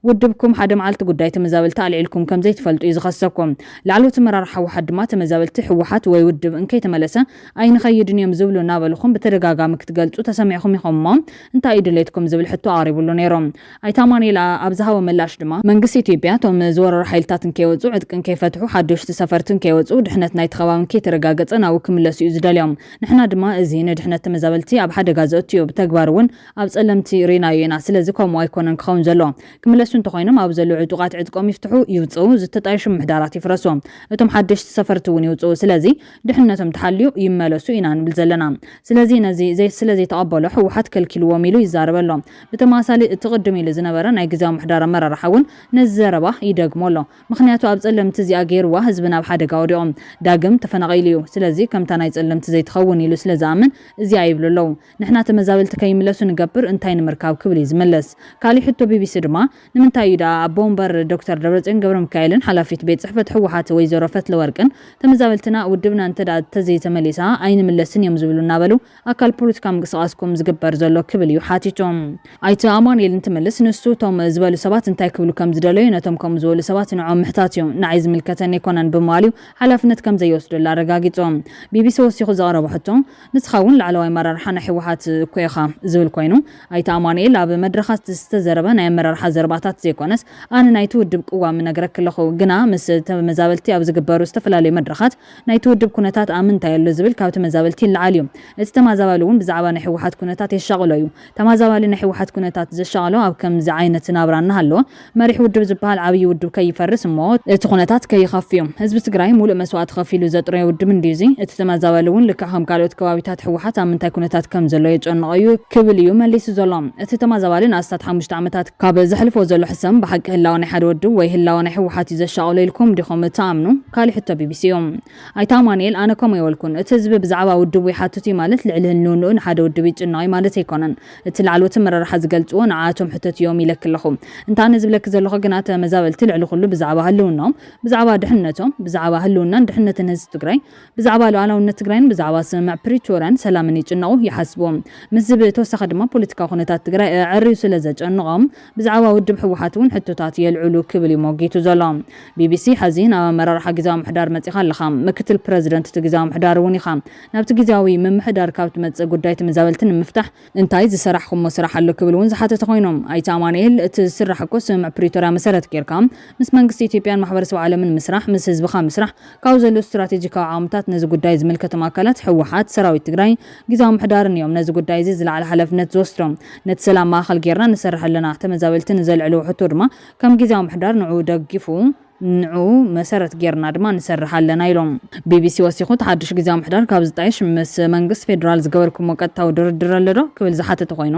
ውድብኩም ሓደ መዓልቲ ጉዳይ ተመዛበልቲ አልዒልኩም ከም ዘይትፈልጡ ይዝኸሰኩም ላዕሎት መራርሓ ወሓድ ድማ ተመዛበልቲ ሕወሓት ወይ ውድብ እንከይ ተመለሰ ኣይንኸይድን እዮም ዝብሉ እናበልኹም በተደጋጋሚ ክትገልጹ ተሰሚዕኹም ኢኹም እንታይ ኢድሌትኩም ዝብል ሕቶ አቅሪቡሉ ነይሮም ኣይታማኔላ ኣብዝሃወ ምላሽ ድማ መንግስቲ ኢትዮጵያ ቶም ዝወረሩ ሓይልታትን ከይወጹ ዕጥቅን ከይፈትሑ ሓደሽቲ ሰፈርትን ከይወጹ ድሕነት ናይቲ ከባቢ ከይተረጋገጸ ናው ክምለሱ እዩ ዝደልዮም ንሕና ድማ እዚ ንድሕነት ተመዛበልቲ ኣብ ሓደጋ ዘእትዮ ብተግባር እውን ኣብ ጸለምቲ ሪናዮ ኢና ስለዚ ከምኡ ኣይኮነን ክኸውን ዘሎ ክምለሱ እንተኾይኖም ኣብ ዘሎ ዕጡቃት ዕጥቆም ይፍትሑ ይውጽኡ ዝተጣየሹ ምሕዳራት ይፍረሱ እቶም ሓደሽቲ ሰፈርቲ እውን ይውጽኡ ስለዚ ድሕነቶም ተሓልዩ ይመለሱ ኢና ንብል ዘለና ስለዚ ነዚ ስለዚ ተቐበሉ ሕወሓት ከልኪልዎም ኢሉ ይዛረበሎ ብተማሳሊ እትቅድም ኢሉ ዝነበረ ናይ ግዜያዊ ምሕዳር ኣመራርሓ እውን ነዘረባ ይደግሞሎ ምክንያቱ ኣብ ጸለምቲ እዚኣ ገይርዋ ህዝብና ኣብ ሓደጋ ወዲቖም ዳግም ተፈናቂሉ እዩ ስለዚ ከምታ ናይ ጸለምቲ ዘይትኸውን ኢሉ ስለዝኣምን እዚ ኣይብሉሎ ንሕና ተመዛበልቲ ከይምለሱ ንገብር እንታይ ንምርካብ ክብል ዝመለስ ካሊ ሕቶ ቢቢሲ ድማ ንምንታይ ዳ ቦምበር ዶክተር ደብረጽዮን ገብረ ሚካኤልን ሓላፊት ቤት ጽሕፈት ሕወሓት ወይዘሮ ፈትለወርቅን ተመዛበልትና ውድብና እንተዳ ተዘይተመሊሳ ኣይንምለስን እዮም ዝብሉ እናበሉ ኣካል ፖለቲካ ምንቅስቃስኩም ዝግበር ዘሎ ክብል እዩ ሓቲቶም ኣይተ ኣማኑኤል እንትመልስ ንሱ ቶም ዝበሉ ሰባት እንታይ ክብሉ ከም ዝደለዩ ነቶም ከም ዝበሉ ሰባት ንዖም ምሕታት እዮም ንዓይ ዝምልከተን ይኮነን ብምባልዩ ሓላፍነት ከም ዘይወስዱላ አረጋጊጾም ቢቢሲ ወሲኹ ዘቕረቡ ሕቶ ንስኻውን ላዕለዋይ መራርሓ ናይ ሕወሓት ኮይኻ ዝብል ኮይኑ ኣይተ ኣማኑኤል ኣብ መድረኻት ዝተዘረበ ናይ ኣመራርሓ ዘረባታት ዘይኮነስ ኣነ ናይቲ ውድብ ቅዋም ነግረክ ኣለኹ ግና ምስ ተመዛበልቲ ኣብ ዝግበሩ ዝተፈላለዩ መድረኻት ናይቲ ውድብ ኩነታት ኣምንታይ ኣሎ ዝብል ካብ ተመዛበልቲ ይለዓል እዩ እቲ ተመዛባሊ እውን ብዛዕባ ናይ ሕወሓት ኩነታት የሻቕሎ እዩ ተመዛባሊ ናይ ሕወሓት ኩነታት ዘሻቕሎ ኣብ ከምዚ ዓይነት ናብራና ሃለዎ መሪሕ ውድብ ዝበሃል ዓብይ ውድብ ከይፈርስ እሞ እቲ ኩነታት ከይኸፍ እዩ ህዝቢ ትግራይ ሙሉእ መስዋዕት ከፊሉ ዘጥረየ ውድብ እንዲዚ እቲ ተመዛባሊ እውን ልክዕ ከም ካልኦት ከባቢታት ሕወሓት ኣብ ምንታይ ኩነታት ከም ዘሎ የጨንቆ እዩ ክብል እዩ መሊሱ ዘሎ እቲ ተመዛባሊ ንኣስታት 5 ዓመታት ካብ ዘሕልፎ ዘሎ ሕሰም ብሓቂ ህላወ ናይ ሓደ ውድብ ወይ ህላወ ናይ ሕወሓት ዘሻቕሎ ኢልኩም ዲኹም ተኣምኑ ካሊ ሕቶ ቢቢሲ እዮም ኣይታ ማኑኤል ኣነ ከምኡ የወልኩን እቲ ህዝቢ ብዛዕባ ውድብ ይሓትት ማለት ልዕሊ ህልውንኡ ንሓደ ውድብ ይጭንቕ ማለት ኣይኮነን እቲ ላዕሎት መራርሓ ዝገልጽዎ ንዓቶም ሕተት እዮም ኢለክ ኣለኹ እንታነ ዝብለክ ዘለኹ ግና ተመዛበልቲ ልዕሊ ኩሉ ብዛዕባ ህልውናኦም ብዛዕባ ድሕነቶም ብዛዕባ ህልውናን ድሕነትን ህዝቢ ትግራይ ብዛዕባ ሉዓላውነት ትግራይን ብዛዕባ ስምምዕ ፕሪቶርያን ሰላምን ይጭንቑ ይሓስብዎም ምስ ዝብ ተወሳኺ ድማ ፖለቲካዊ ኩነታት ትግራይ ዕርዩ ስለ ዘጨንቖም ብዛዕባ ውድብ ሕወሓት እውን ሕቶታት የልዕሉ ክብል ይሞጊቱ ዘሎ ቢቢሲ ሓዚን ኣብ ኣመራርሓ ግዜያዊ ምሕዳር መጺኻ ኣለኻ ምክትል ፕረዚደንት እቲ ግዜያዊ ምሕዳር እውን ኢኻ ናብቲ ግዜያዊ ምምሕዳር ካብ ትመጽእ ጉዳይ ተመዛበልቲ ንምፍታሕ እንታይ ዝሰራሕኩሞ ስራሕ ኣሎ ክብል እውን ዝሓተተ ኮይኖም ኣይተ ኣማኑኤል እቲ ዝስራሕ እኮ ስምምዕ ፕሪቶርያ መሰረት ጌርካ ምስ መንግስቲ ኢትዮጵያን ማሕበረሰብ ዓለምን ምስራሕ ምስ ህዝብኻ ምስራሕ ካብ ዘሎ ስትራቴጂካዊ ዓቕምታት ነዚ ጉዳይ ዝምልከቶም ኣካላት ሕወሓት ሰራዊት ትግራይ ግዜያዊ ምሕዳርን እዮም ነዚ ጉዳይ እዚ ዝለዓለ ሓላፍነት ዝወስዶም ነቲ ሰላም ማእኸል ጌርና ንሰርሕ ኣለና ተመዛበልቲ ንዘልዕሉ ሕቶ ድማ ከም ግዜያዊ ምሕዳር ንዑ ደጊፉ ንዑ መሰረት ጌርና ድማ ንሰርሕ ኣለና ኢሎም ቢቢሲ ወሲኹ ተሓድሽ ግዜያዊ ምሕዳር ካብ ዝጣየሽ ምስ መንግስቲ ፌደራል ዝገበርኩሞ ቀጥታዊ ድርድር ኣሎ ዶ ክብል ዝሓተተ ኮይኑ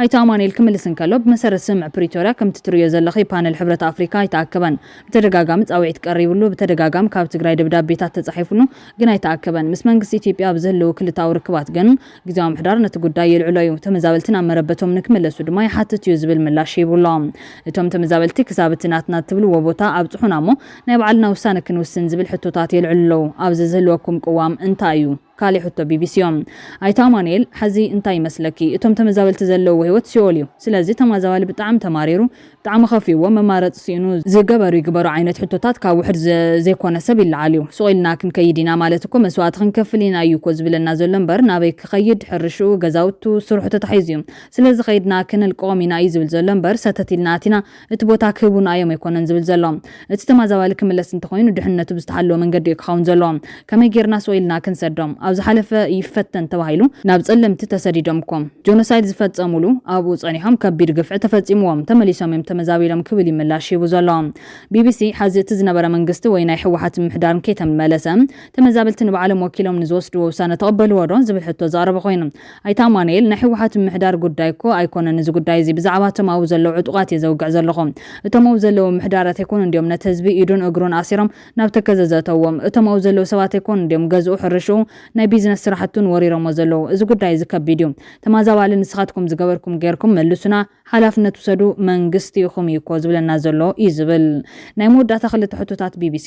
ኣይተ ኣማኑኤል ክምልስ እንከሎ ብመሰረት ስምምዕ ፕሪቶርያ ከምቲ ትርእዮ ዘለኺ ፓነል ሕብረት ኣፍሪካ ኣይተኣከበን ብተደጋጋሚ ጻውዒት ቀሪብሉ ብተደጋጋሚ ካብ ትግራይ ደብዳቤታት ተጻሒፉሉ ግን ኣይተኣከበን ምስ መንግስቲ ኢትዮጵያ ብዘለዉ ክልታዊ ርክባት ግን ግዜያዊ ምሕዳር ነቲ ጉዳይ የልዕሎ እዩ ተመዛበልትን ኣብ መረበቶም ንክምለሱ ድማ ይሓትት እዩ ዝብል ምላሽ ይብሎም እቶም ተመዛበልቲ ክሳብ እቲ ናትና ትብልዎ ቦታ ኣብ ጽሑና ሞ ናይ ባዕልና ውሳነ ክንውስን ዝብል ሕቶታት የልዕሉ ኣብዚ ዝህልወኩም ቅዋም እንታይ እዩ ካሊ ሕቶ ቢቢሲ እዮም ኣይተ ኣማኑኤል ሓዚ እንታይ ይመስለኪ እቶም ተመዛበልቲ ዘለዉ ህይወት ሲኦል እዩ ስለዚ ተመዛባሊ ብጣዕሚ ተማሪሩ ብጣዕሚ ከፊዎ መማረፂ ሲኑ ዝገበሩ ይግበሩ ዓይነት ሕቶታት ካብ ውሕድ ዘይኮነ ሰብ ይለዓል እዩ ስቑኢልና ክንከይድ ኢና ማለት እኮ መስዋዕቲ ክንከፍል ኢና እዩ እኮ ዝብለና ዘሎ እምበር ናበይ ክኸይድ ሕርሽኡ ገዛውቱ ስርሑ ተታሒዙ እዩ ስለዚ ከይድና ክንልቀቖም ኢና እዩ ዝብል ዘሎ እምበር ሰተት ኢልና ኣቲና እቲ ቦታ ክህቡና እዮም ኣይኮነን ዝብል ዘሎ እቲ ተመዛባሊ ክምለስ እንተኮይኑ ድሕነቱ ብዝተሓለወ መንገዲ እዩ ክኸውን ዘሎ ከመይ ጌርና ስቑኢልና ክንሰዶም ኣብዚ ሓለፈ ይፈተን ተባሂሉ ናብ ጸለምቲ ተሰዲዶም ኮም ጆኖሳይድ ዝፈጸሙሉ ኣብኡ ጸኒሖም ከቢድ ግፍዒ ተፈጺምዎም ተመሊሶም እዮም ተመዛቢሎም ክብል ይምላሽ ይቡ ዘሎ ቢቢሲ ሓዚ እቲ ዝነበረ መንግስቲ ወይ ናይ ሕወሓት ምሕዳርን ከይተመለሰ ተመዛበልቲ ንባዕሎም ወኪሎም ንዝወስድዎ ውሳነ ተቐበልዎ ዶ ዝብል ሕቶ ዘቕረበ ኮይኑ ኣይተ ኣማኑኤል ናይ ሕወሓት ምሕዳር ጉዳይ እኮ ኣይኮነን እዚ ጉዳይ እዚ ብዛዕባ እቶም ኣብኡ ዘለዉ ዕጡቓት እየ ዘውግዕ ዘለኹ እቶም ኣብኡ ዘለዉ ምሕዳራት ኣይኮኑ እንዲኦም ነቲ ህዝቢ ኢዱን እግሩን ኣሲሮም ናብ ተከዘዘተዎም እቶም ኣብኡ ዘለዉ ሰባት ኣይኮኑ እንዲኦም ገዝኡ ሕርሽኡ ናይ ቢዝነስ ስራሕቱን ወሪሮሞ ዘለው እዚ ጉዳይ ዝከቢድ እዩ ተማዛባሊ ንስኻትኩም ዝገበርኩም ገርኩም መልሱና ሓላፍነት ወሰዱ መንግስቲ ይኹም ይኮ ዝብለና ዘሎ ይዝብል ናይ መወዳእታ ክልተ ሕቶታት ቢቢሲ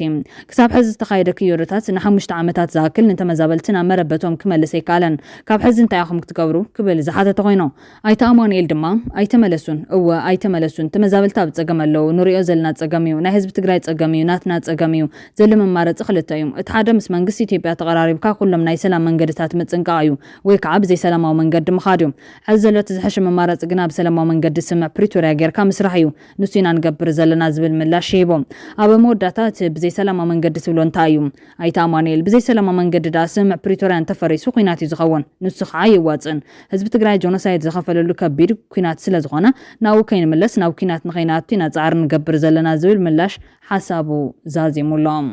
ክሳብ ሕዚ ዝተኻየደ ክዮዶታት ን5 ዓመታት ዝኣክል ንተመዛበልትን መረበቶም ክመልስ ይካለን ካብ ሕዚ እንታይ ኢኹም ክትገብሩ ክብል ዝሓተተ ኮይኑ ኣይተ ኣማኑኤል ድማ ኣይተመለሱን ኣይተመለሱን ተመዛበልታ ብፀገም ኣለው ንሪኦ ዘለና ፀገም እዩ ናይ ህዝቢ ትግራይ ፀገም እዩ ናትና ፀገም እዩ ዘሎ መማረፂ ክልተ እዩ እቲ ሓደ ምስ መንግስቲ ኢትዮጵያ ተቀራሪብካ ኩሎም ናይ ሰላም መንገድታት ምፅንቃቅ እዩ ወይ ከዓ ብዘይ ሰላማዊ መንገዲ ምኻድ እዩ ሕዚ ዘሎ ዝሕሽ መማረፂ ግና ብሰላማዊ መንገዲ ስምዕ ፕሪቶሪያ ጌርካ ምስራሕ እዩ ንሱ ኢና ንገብር ዘለና ዝብል ምላሽ ሂቦም ኣብ መወዳእታ ብዘይ ሰላማዊ መንገዲ ትብሎ እንታይ እዩ ኣይተ ኣማኑኤል ብዘይ ሰላማዊ መንገዲ ዳ ስምዕ ፕሪቶሪያ እንተፈሪሱ ኩናት እዩ ዝኸውን ንሱ ከዓ ይዋፅን ህዝቢ ትግራይ ጆኖሳይድ ዝኸፈለሉ ከቢድ ኩናት ስለ ዝኾነ ናብኡ ከይንምለስ ናብ ኩናት ንኸይናቱ ኢና ፃዕሪ ንገብር ዘለና ዝብል ምላሽ ሓሳቡ ዛዚሙሎም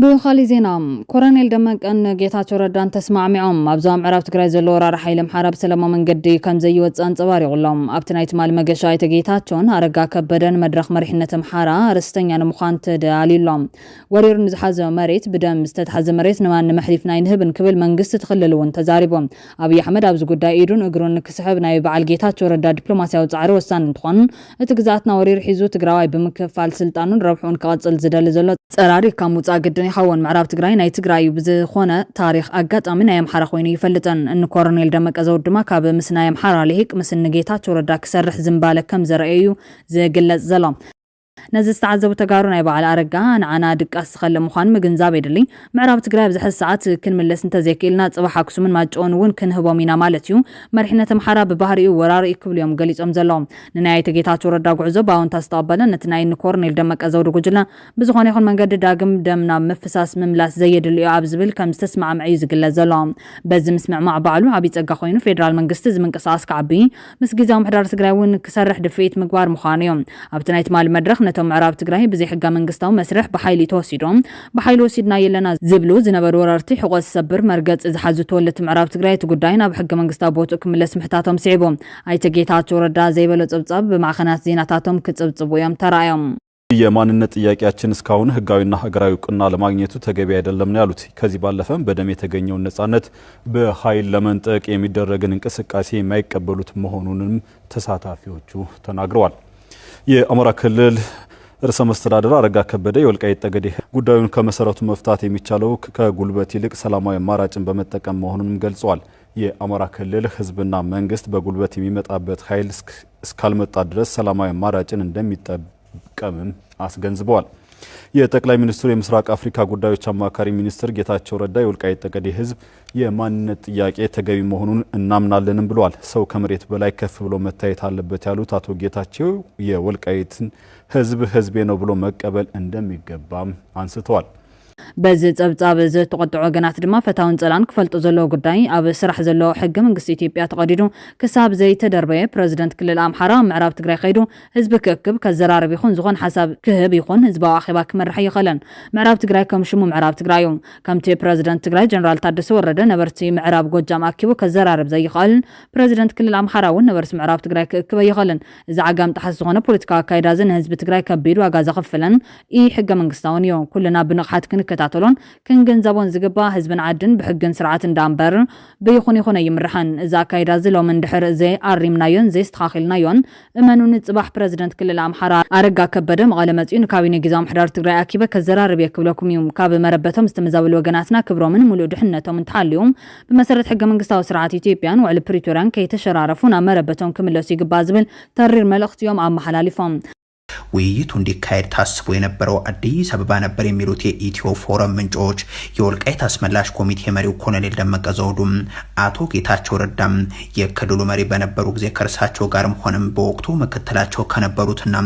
ብኻሊ ዜና ኮሎኔል ደመቀን ጌታቸው ረዳን ተስማዕሚዖም ኣብ ዞባ ምዕራብ ትግራይ ዘሎ ወራሪ ሓይሊ ኣምሓራ ብሰላማዊ መንገዲ ከም ዘይወፅእ አንጸባሪቑሎም ኣብቲ ናይ ትማሊ መገሻ ኣይተ ጌታቸውን ኣረጋ ከበደን መድረኽ መሪሕነት ኣምሓራ ርስተኛ ንምዃን ተዳሊሎም ወሪሩ ንዝሓዘ መሬት ብደም ዝተተሓዘ መሬት ንማን መሕሊፍና ይንህብን ክብል መንግስቲ ትኽልል እውን ተዛሪቦም ኣብይ ኣሕመድ ኣብዚ ጉዳይ ኢዱን እግሩን ክስሕብ ናይ በዓል ጌታቸው ረዳ ዲፕሎማስያዊ ጻዕሪ ወሳኒ እንትኾን እቲ ግዛኣትና ወሪሩ ሒዙ ትግራዋይ ብምክፋል ስልጣኑን ረብሑን ክቐጽል ዝደሊ ዘሎ ጸራሪ ካብ ሙጻእ ግድን ይኸውን ምዕራብ ትግራይ ናይ ትግራይ ብዝኾነ ታሪክ ኣጋጣሚ ናይ ኣምሓራ ኮይኑ ይፈልጠን እን ኮሎኔል ደመቀ ዘውድ ድማ ካብ ምስ ናይ ኣምሓራ ልሂቅ ምስ ጌታቸው ረዳ ክሰርሕ ዝምባለ ከም ዘረአዩ ዝግለጽ ዘሎ ነዚ ዝተዓዘቡ ተጋሩ ናይ በዓል ኣረጋ ንዓና ድቃስ ዝኸለ ምዃኑ ምግንዛብ የድሊ ምዕራብ ትግራይ ብዝሕዚ ሰዓት ክንምለስ እንተዘይክኢልና ፅባሕ ኣክሱምን ማጮን እውን ክንህቦም ኢና ማለት እዩ መሪሕነት ኣምሓራ ብባህሪኡ ወራሪ ክብሉ እዮም ገሊፆም ዘለዎም ንናይ ኣይተ ጌታቸው ረዳ ጉዕዞ ብኣወንታ ዝተቐበለ ነቲ ናይ ኮሎኔል ደመቀ ዘውድ ጉጅለ ብዝኾነ ይኹን መንገዲ ዳግም ደም ናብ ምፍሳስ ምምላስ ዘየድሊ እዩ ኣብ ዝብል ከም ዝተስማዕምዐ እዩ ዝግለጽ ዘሎ በዚ ምስምዕማዕ በዓሉ ዓብይ ፀጋ ኮይኑ ፌደራል መንግስቲ ዝምንቅስቃስ ከዓቢ ምስ ግዝያዊ ምሕዳር ትግራይ እውን ክሰርሕ ድፍኢት ምግባር ምዃኑ እዮም ኣብቲ ናይ ትማሊ መድረኽ ነቶም ምዕራብ ትግራይ ብዘይ ሕጋ መንግስታዊ መስርሕ ብሓይሊ ተወሲዶም ብሓይሊ ወሲድና የለና ዝብሉ ዝነበሩ ወረርቲ ሕቆስ ሰብር መርገጽ ዝሓዙ ተወለድቲ ምዕራብ ትግራይ እቲ ጉዳይ ናብ ሕገ መንግስታዊ ቦትኡ ክምለስ ምሕታቶም ስዒቦም ኣይተ ጌታቸው ረዳ ዘይበሎ ጽብጻብ በማዕከናት ዜናታቶም ክጽብጽቡ እዮም ተራእዮም የማንነት ጥያቄያችን እስካሁን ህጋዊና ሀገራዊ ዕውቅና ለማግኘቱ ተገቢ አይደለም ነው ያሉት ከዚህ ባለፈም በደም የተገኘውን ነጻነት በኃይል ለመንጠቅ የሚደረግን እንቅስቃሴ የማይቀበሉት መሆኑንም ተሳታፊዎቹ ተናግረዋል የአማራ ክልል ርዕሰ መስተዳድር አረጋ ከበደ የወልቃይት ጠገዴ ጉዳዩን ከመሰረቱ መፍታት የሚቻለው ከጉልበት ይልቅ ሰላማዊ አማራጭን በመጠቀም መሆኑንም ገልጸዋል የአማራ ክልል ህዝብና መንግስት በጉልበት የሚመጣበት ኃይል እስካልመጣ ድረስ ሰላማዊ አማራጭን እንደሚጠቀምም አስገንዝበዋል የጠቅላይ ሚኒስትሩ የምስራቅ አፍሪካ ጉዳዮች አማካሪ ሚኒስትር ጌታቸው ረዳ የወልቃይት ጠገዴ ህዝብ የማንነት ጥያቄ ተገቢ መሆኑን እናምናለንም ብለዋል ሰው ከመሬት በላይ ከፍ ብሎ መታየት አለበት ያሉት አቶ ጌታቸው የወልቃይትን ህዝብ ህዝቤ ነው ብሎ መቀበል እንደሚገባም አንስተዋል በዚ ጸብጻብ ዝተቆጥዑ ወገናት ድማ ፈታውን ጸላን ክፈልጡ ዘለዎ ጉዳይ ኣብ ስራሕ ዘሎ ሕገ መንግስቲ ኢትዮጵያ ተቀዲዱ ክሳብ ዘይተደርበየ ፕሬዝደንት ክልል ኣምሓራ ምዕራብ ትግራይ ኸይዱ ህዝቢ ክእክብ ከዘራርብ ይኹን ዝኾን ሓሳብ ክህብ ይኹን ህዝባዊ ኣኼባ ክመርሕ ይኽእለን ምዕራብ ትግራይ ከም ሽሙ ምዕራብ ትግራይ እዩ ከምቲ ፕሬዝደንት ትግራይ ጀነራል ታደሰ ወረደ ነበርቲ ምዕራብ ጎጃም ኣኪቡ ከዘራርብ ዘይኽእልን ፕሬዝደንት ክልል ኣምሓራ እውን ነበርቲ ምዕራብ ትግራይ ክእክብ ይኽእልን እዚ ዓጋም ጣሓስ ዝኾነ ፖለቲካዊ ኣካይዳ ዝን ህዝቢ ትግራይ ከቢድ ዋጋ ዘኸፍለን ሕገ መንግስታውን እዩ ኩልና ብንቕሓት كتاتلون كن جنزبون زجبا حزبن عدن بحجن سرعة دامبر بيخون يخون يمرحن إذا كايدا زلو من دحر زي أريمنا يون زي استخاخلنا يون أمانون صباح بريزيدنت كل الأمحرة أرجع كبدم مغالمات يون كابين جزام حدار تجري أكيبة كزرار بيكبلكم يوم كاب مربتهم استمزاول وجناتنا كبروا من مولود حنتهم من تحليهم بمسألة حجة من قصة سرعة إثيوبيان وعلى بريتوران كي تشرارفون مربتهم كملوا سيج بازبل ترير ملخت يوم عم حلالفهم ውይይቱ እንዲካሄድ ታስቦ የነበረው አዲስ አበባ ነበር የሚሉት የኢትዮ ፎረም ምንጮች የወልቃይት አስመላሽ ኮሚቴ መሪው ኮሎኔል ደመቀ ዘውዱም አቶ ጌታቸው ረዳም የክልሉ መሪ በነበሩ ጊዜ ከርሳቸው ጋርም ሆነም በወቅቱ መከተላቸው ከነበሩትና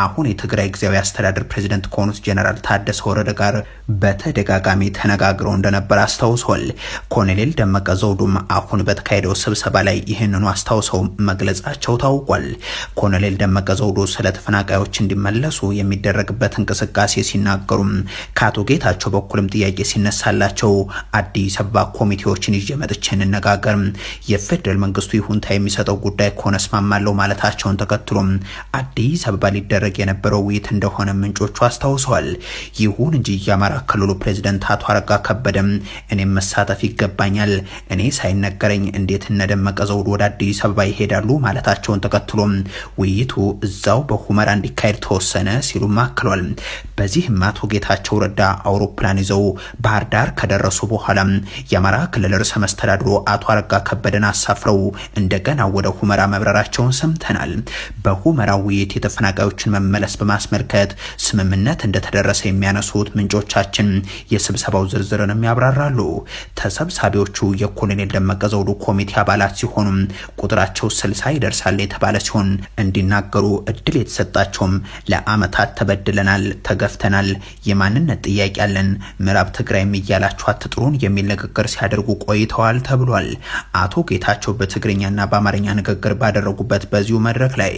አሁን የትግራይ ጊዜያዊ አስተዳደር ፕሬዝዳንት ከሆኑት ጀነራል ታደሰ ወረደ ጋር በተደጋጋሚ ተነጋግረው እንደነበር አስታውሷል። ኮሎኔል ደመቀ ዘውዱም አሁን በተካሄደው ስብሰባ ላይ ይህንኑ አስታውሰው መግለጻቸው ታውቋል። ኮሎኔል ደመቀ ዘውዱ ስለ ተፈናቃዮች ተፈናቃዮች እንዲመለሱ የሚደረግበት እንቅስቃሴ ሲናገሩም ከአቶ ጌታቸው በኩልም ጥያቄ ሲነሳላቸው አዲስ አበባ ኮሚቴዎችን ይዤ መጥቼ እንነጋገር፣ የፌደራል መንግስቱ ይሁንታ የሚሰጠው ጉዳይ ከሆነ እስማማለሁ ማለታቸውን ተከትሎ አዲስ አበባ ሊደረግ የነበረው ውይይት እንደሆነ ምንጮቹ አስታውሰዋል። ይሁን እንጂ የአማራ ክልሉ ፕሬዝዳንት አቶ አረጋ ከበደም እኔም መሳተፍ ይገባኛል፣ እኔ ሳይነገረኝ እንዴት እነደመቀ ዘውዱ ወደ አዲስ አበባ ይሄዳሉ ማለታቸውን ተከትሎ ውይይቱ እዛው በሁመራ እንዲካሄድ ተወሰነ ሲሉ አክሏል። በዚህም አቶ ጌታቸው ረዳ አውሮፕላን ይዘው ባህር ዳር ከደረሱ በኋላ የአማራ ክልል ርዕሰ መስተዳድሩ አቶ አረጋ ከበደን አሳፍረው እንደገና ወደ ሁመራ መብረራቸውን ሰምተናል። በሁመራ ውይይት የተፈናቃዮችን መመለስ በማስመልከት ስምምነት እንደተደረሰ የሚያነሱት ምንጮቻችን የስብሰባው ዝርዝርንም ያብራራሉ። ተሰብሳቢዎቹ የኮሎኔል ደመቀ ዘውዱ ኮሚቴ አባላት ሲሆኑ ቁጥራቸው 60 ይደርሳል የተባለ ሲሆን እንዲናገሩ እድል የተሰጣቸውም ለአመታት ተበድለናል፣ ተገፍተናል፣ የማንነት ጥያቄ ያለን፣ ምዕራብ ትግራይም እያላችሁ አትጥሩን የሚል ንግግር ሲያደርጉ ቆይተዋል ተብሏል። አቶ ጌታቸው በትግርኛና በአማርኛ ንግግር ባደረጉበት በዚሁ መድረክ ላይ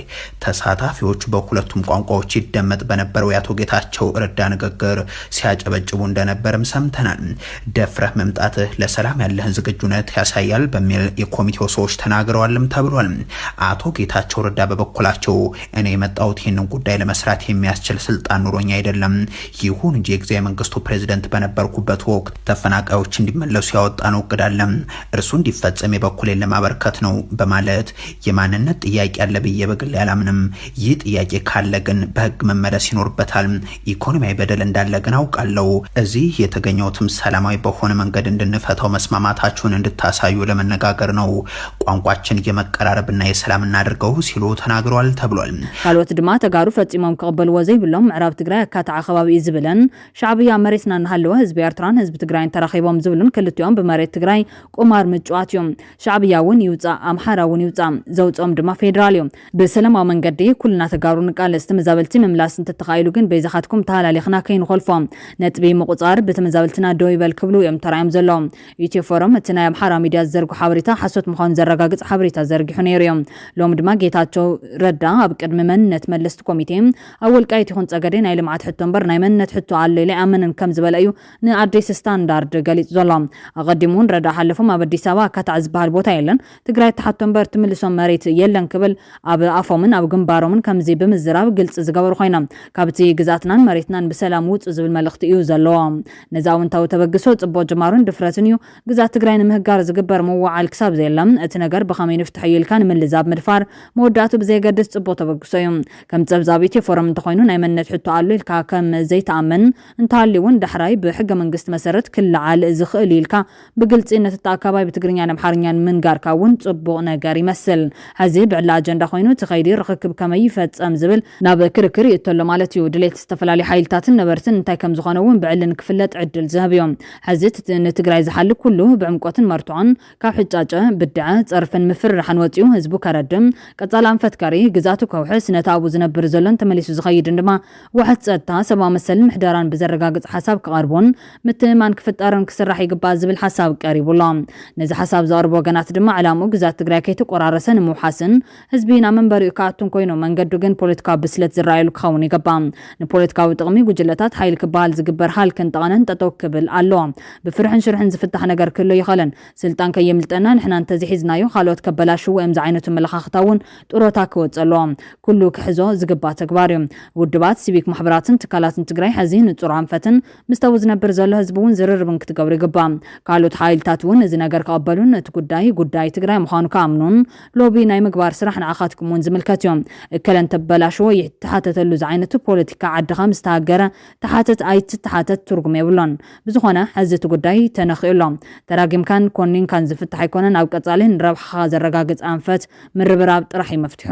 ተሳታፊዎቹ በሁለቱም ቋንቋዎች ይደመጥ በነበረው የአቶ ጌታቸው ረዳ ንግግር ሲያጨበጭቡ እንደነበርም ሰምተናል። ደፍረህ መምጣትህ ለሰላም ያለህን ዝግጁነት ያሳያል በሚል የኮሚቴው ሰዎች ተናግረዋልም ተብሏል። አቶ ጌታቸው ረዳ በበኩላቸው እኔ የመጣሁት ይህንን ጉዳይ ለመስራት የሚያስችል ስልጣን ኑሮኝ አይደለም፣ ይሁን እንጂ የጊዜያዊ መንግስቱ ፕሬዝዳንት በነበርኩበት ወቅት ተፈናቃዮች እንዲመለሱ ያወጣነው እቅድ አለ፣ እርሱ እንዲፈጸም የበኩሌን ለማበርከት ነው በማለት የማንነት ጥያቄ አለ ብዬ በግሌ አላምንም። ይህ ጥያቄ ካለ ግን በህግ መመለስ ይኖርበታል። ኢኮኖሚያዊ በደል እንዳለ ግን አውቃለሁ። እዚህ የተገኘውትም ሰላማዊ በሆነ መንገድ እንድንፈታው መስማማታችሁን እንድታሳዩ ለመነጋገር ነው። ቋንቋችን የመቀራረብና የሰላም እናድርገው ሲሉ ተናግረዋል ተብሏል። ካልኦት ድማ ተጋሩ ፈጺሞም ከቀበልዎ ዘይብሎም ምዕራብ ትግራይ አካታዕ ከባቢ እዩ ዝብለን ሻዕብያ መሬትና እናሃለወ ህዝቢ ኤርትራን ህዝቢ ትግራይን ተራኺቦም ዝብሉን ክልቲኦም ብመሬት ትግራይ ቁማር ምጭዋት እዮም። ሻዕብያ እውን ይውፃእ፣ ኣምሓራ እውን ይውፃእ፣ ዘውፅኦም ድማ ፌደራል እዮም። ብሰላማዊ መንገዲ ኩልና ተጋሩ ንቃለስ ተመዛበልቲ ምምላስ እንተተኻኢሉ ግን ቤዛኻትኩም ተሃላሊኽና ከይንኸልፎም ነጥቢ ምቁፃር ብተመዛበልትና ደው ይበል ክብሉ እዮም ተራዮም ዘለዎም። ኢትዮ ፎረም እቲ ናይ ኣምሓራ ሚድያ ዝዘርጉ ሓበሬታ ሓሶት ምዃኑ ዘረጋግፅ ሓበሬታ ዘርጊሑ ነይሩ እዮም። ሎሚ ድማ ጌታቸው ረዳ ኣብ ቅድሚ መንነት መለስቲ ኮሚቴ ኣብ ወልቃይት ይኹን ፀገዴ ናይ ልምዓት ሕቶ እምበር ናይ መንነት ሕቶ ኣሎ ኢለ ኣመንን ከም ዝበለ እዩ ንኣዲስ ስታንዳርድ ገሊፁ ዘሎ። ኣቐዲሙን ረዳ ሓለፎም ኣብ ኣዲስ ኣበባ ኣካታዕ ዝበሃል ቦታ የለን፣ ትግራይ ተሓቶ እምበር ትምልሶም መሬት የለን ክብል ኣብ ኣፎምን ኣብ ግንባሮምን ከምዚ ብምዝራብ ግልፂ ዝገበሩ ኮይኖም ካብቲ ግዛትናን መሬትናን ብሰላም ውፅ ዝብል መልእኽቲ እዩ ዘለዎ። ነዚ ኣውንታዊ ተበግሶ ፅቡቅ ጅማሮን ድፍረትን እዩ። ግዛት ትግራይ ንምህጋር ዝግበር ምውዓል ክሳብ ዘየለም እቲ ነገር ብኸመይ ንፍትሕ ኢልካ ንምልዛብ ምድፋር መወዳእቱ ብዘይገድስ ፅቡቅ ተበግሶ እዩ። ከም ፀብዛብ ኢትዮ ፎረም እንተኮይኑ ናይ መንነት ሕቶ ኣሎ ኢልካ ከም ዘይተኣመን እንተሃልዩ እውን ዳሕራይ ብሕገ መንግስቲ መሰረት ክልዓል ዝኽእል ኢልካ ብግልፂ ነቲ ኣካባቢ ብትግርኛን ኣምሓርኛን ምንጋርካ እውን ፅቡቅ ነገር ይመስል። ሕዚ ብዕላ ኣጀንዳ ኮይኑ እቲ ከይዲ ርክክብ ከመይ ይፈፀም ዝብል ናብ ክርክር ይእተሎ ማለት እዩ። ድሌት ዝተፈላለዩ ሓይልታትን ነበርትን እንታይ ከም ዝኾነ እውን ብዕልን ክፍለጥ ዕድል ዝህብ እዮም። ሕዚ ንትግራይ ዝሓልፍ ኩሉ ብዕምቆትን መርትዖን ካብ ሕጫጨ ብድዐ ፀርፍን ምፍርራሕን ወፂኡ ህዝቡ ከረድም ቀፃላ አንፈትካሪ ግዛቱ ከውሕስ ነታ ኣብኡ ዝነብር ዘሎን ተመሊሱ ዝኸይድን ድማ ዋሕት ፀጥታ ሰብኣዊ መሰልን ምሕደራን ብዘረጋግፅ ሓሳብ ክቐርቡን ምትእማን ክፍጠርን ክስራሕ ይግባእ ዝብል ሓሳብ ቀሪቡሎ። ነዚ ሓሳብ ዘቕርቡ ወገናት ድማ ዕላምኡ ግዛት ትግራይ ከይተቆራረሰ ንምውሓስን ህዝቢ ናብ መንበሪኡ ከኣቱን ኮይኑ መንገዱ ግን ፖለቲካዊ ብስለት ዝረኣየሉ ክኸውን ይግባእ። ንፖለቲካዊ ጥቕሚ ጉጅለታት ሓይሊ ክበሃል ዝግበር ሃልክን ጠቐነን ጠጠው ክብል ኣለዎ። ብፍርሕን ሽርሕን ዝፍታሕ ነገር ክህሉ ይኸለን። ስልጣን ከየምልጠና ንሕና እንተዚሒዝናዮ ካልኦት ከበላሽው ወይም ዝዓይነቱ መለኻኽታ እውን ጥሮታ ክወፅእ ኣለዎ። ኩሉ ክሕዞ ዝግባእ ተግባር እዩ። ውድባት ሲቪክ ማሕበራትን ትካላትን ትግራይ ሕዚ ንፁር ኣንፈትን ምስተው ዝነብር ዘሎ ህዝቢ እውን ዝርርብን ክትገብሩ ይግባእ። ካልኦት ሓይልታት እውን እዚ ነገር ክቐበሉን እቲ ጉዳይ ትግራይ ምዃኑ ከኣምኑን ሎቢ ናይ ምግባር ስራሕ ንዓኻትኩም እውን ዝምልከት እዮም። እከለን ተበላሽዎ ይተሓተተሉ ዝዓይነቱ ፖለቲካ ዓድኻ ምስ ተሃገረ ተሓተት ኣይትተሓተት ትርጉም የብሎን። ብዝኾነ ሕዚ እቲ ጉዳይ ተነኺኡሎም ተራጊምካን ኮኒንካን ዝፍታሕ ኣይኮነን። ኣብ ቀጻሊ ንረብሓኻ ዘረጋግፅ ኣንፈት ምርብራብ ጥራሕ ይመፍትሑ።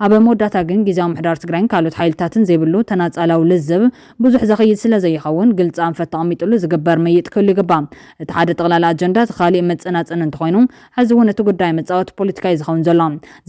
ኣብ መወዳእታ ግን ግዝያዊ ምሕዳር ትግራይን ካልኦት ሓይልታትን ዘይብሉ ተናጻላዊ ልዝብ ብዙሕ ዘኸይድ ስለ ዘይኸውን ግልፂ ኣንፈት ተቐሚጡሉ ዝግበር መይጥ ክህሉ ይግባእ። እቲ ሓደ ጠቕላላ ኣጀንዳ እቲ ካሊእ መፀናፅን እንተኮይኑ ሕዚ እውን እቲ ጉዳይ መፃወቲ ፖለቲካ እዩ ዝኸውን ዘሎ።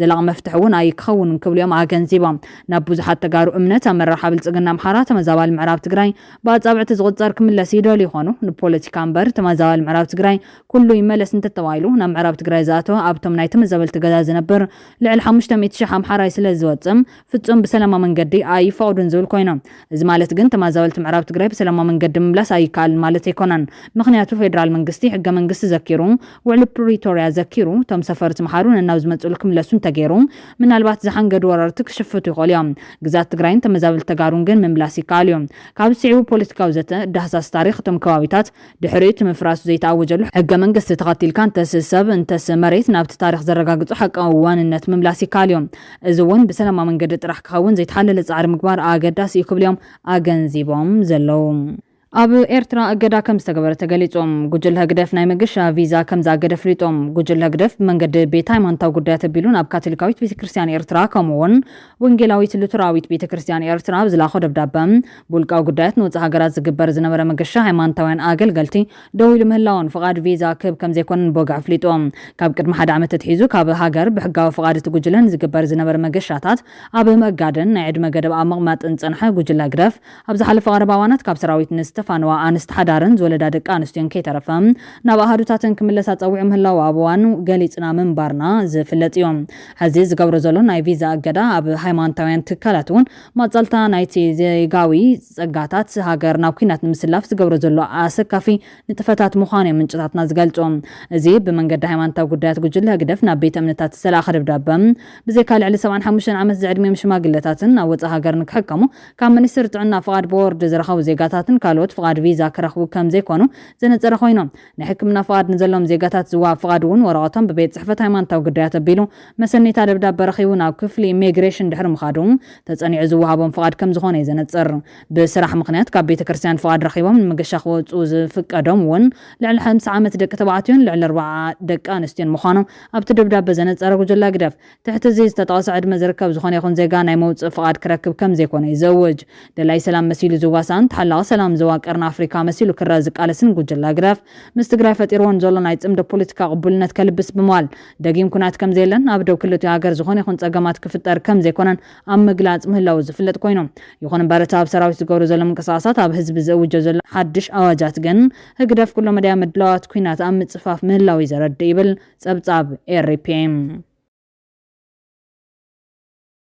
ዘላቒ መፍትሒ እውን ኣይክኸውንን ክብሉ እዮም ኣገንዚቦም። ናብ ብዙሓት ተጋሩ እምነት ኣመራርሓ ብልፅግና ኣምሓራ ተመዛባሊ ምዕራብ ትግራይ ብኣጻብዕቲ ዝቑፀር ክምለስ ይደልዩ ይኾኑ ንፖለቲካ እምበር ተመዛባሊ ምዕራብ ትግራይ ኩሉ ይመለስ እንተተባሂሉ ናብ ምዕራብ ትግራይ ዝኣተወ ኣብቶም ናይ ተመዛበልቲ ገዛ ዝነብር ልዕሊ 500,000 ኣምሓራይ ስለ ዝወፅም ፍጹም ብሰላም بسلام منجدي أي فاودن زول كوينه إذا مالت جن تمازلت معرب تجري بسلام منجد مبلس أي كال مالت يكونن مخنياتو فيدرال منجستي حق منجست ذكرون وعلى بريتوريا ذكرون تم سفرت محارون الناوز مسؤولكم لسون تجيرون من البات زحن قد وررتك شفتوا قليام جزات تجرين تمازلت تجارون جن من بلاسي كاليوم كابسيعو بوليتيكا وزته دهساس تاريخ تم كواويتات دحريت مفراس زي تعوجلو حق منجست تغطي الكان تسسب انت مريت نابت تاريخ زرقاقص حق اوان النت مملاسي كاليوم ازون بسلام منجد راح كون زي تحلل صعر مقبار اقداس يكب اليوم اغنزيبهم زلوم أب إيرترا أجدا كم استقبل تجليتهم جوجل هجدف نايم جشة فيزا كم زاجدف ليتهم جوجل هجدف من قد بيتاي من تاو قدات بيلون أب كاتوليكاويت بيت كريستيان إيرترا كمون وإنجيلاويت لوتراويت بيت كريستيان إيرترا بزلا خد بدابم بولكاو قدات نوت هجرات زجبر زنبر مجشة همان تاوين أجل قلتي دويل مهلاون فقاد فيزا كب كم زيكون بوقع فليتهم كاب قد ما حد عمت تحيزو كاب هاجر بحقه فقاد تجوجلن زجبر زنبر مجشاتات أب مقادن نعد مقدب أمغمات إنسانها جوجل هجدف أب زحل فقار باوانات كاب سراويت نستفان وأنست حدارن زولدا دق أنستيون كيترفم نبا هادوتاتن كملسات أوعم هلاو أبوان قليتنا من بارنا زفلت يوم هزيز قبر زولون ناي فيزا أقدا أب هايمانتاوين تكالاتون مازالتا نايتي زيقاوي زقاتات هاجر ناوكينات مسلاف زقبر زولو آسكافي نتفتات مخاني من جتاتنا زقالتهم زي بمن قد هايمانتاو قدات قجل هقدف نابيت أمنتات السلا آخر بدابم بزيكال علي 75 عمس زعدمي مش ماقلتاتن أو هاجر نكحكمو كان منستر تعنا فقاد بورد زرخاو زيقاتاتن كالوت فقاد فيزا كرخو كم زيكونو زنصر خوينو نحكمنا فقاد نزلهم زيغاتات زوا فقادون ورقاتهم ببيت صحفه هايمانتاو قدات بيلو مسنيتا دبداب برخيونا كفل إيميغريشن دحر مخادوم تصنيع زوهابهم فقاد كم زخونه زنصر بصراح مخنيات كاب بيت كريستيان فقاد رخيبهم مغشخ وصوز فقادهم ون لعل 5 عامت دق تبعاتيون لعل 4 دق انستين مخانو ابت دبداب زنصر وجلا قدف تحت زي تتوسعد مزركب زخونه يكون زيغا ناي موص فقاد كركب كم زيكونه يزوج دلاي سلام مسيل زواسان تحلا سلام زوا قرنا أفريقيا مسيلو كرازق على سن جوجل أجراف مستقرا فتيرون زولا نايت أمد بوليتيكا قبولنا تكلبس بموال دقيم كنات كم زيلن أبدو كله تياجر زخون يخون تجمعات كفتر كم زي كونن أم جلات مهلاوز فلت كوينهم يخون برتاب سراوي تجور زولا من قصاصات أب حزب زوج زولا حدش أواجات جن هجرف كله مدام دلات كوينات أم تصفاف مهلاوي زرد ديبل سبتاب إيربيم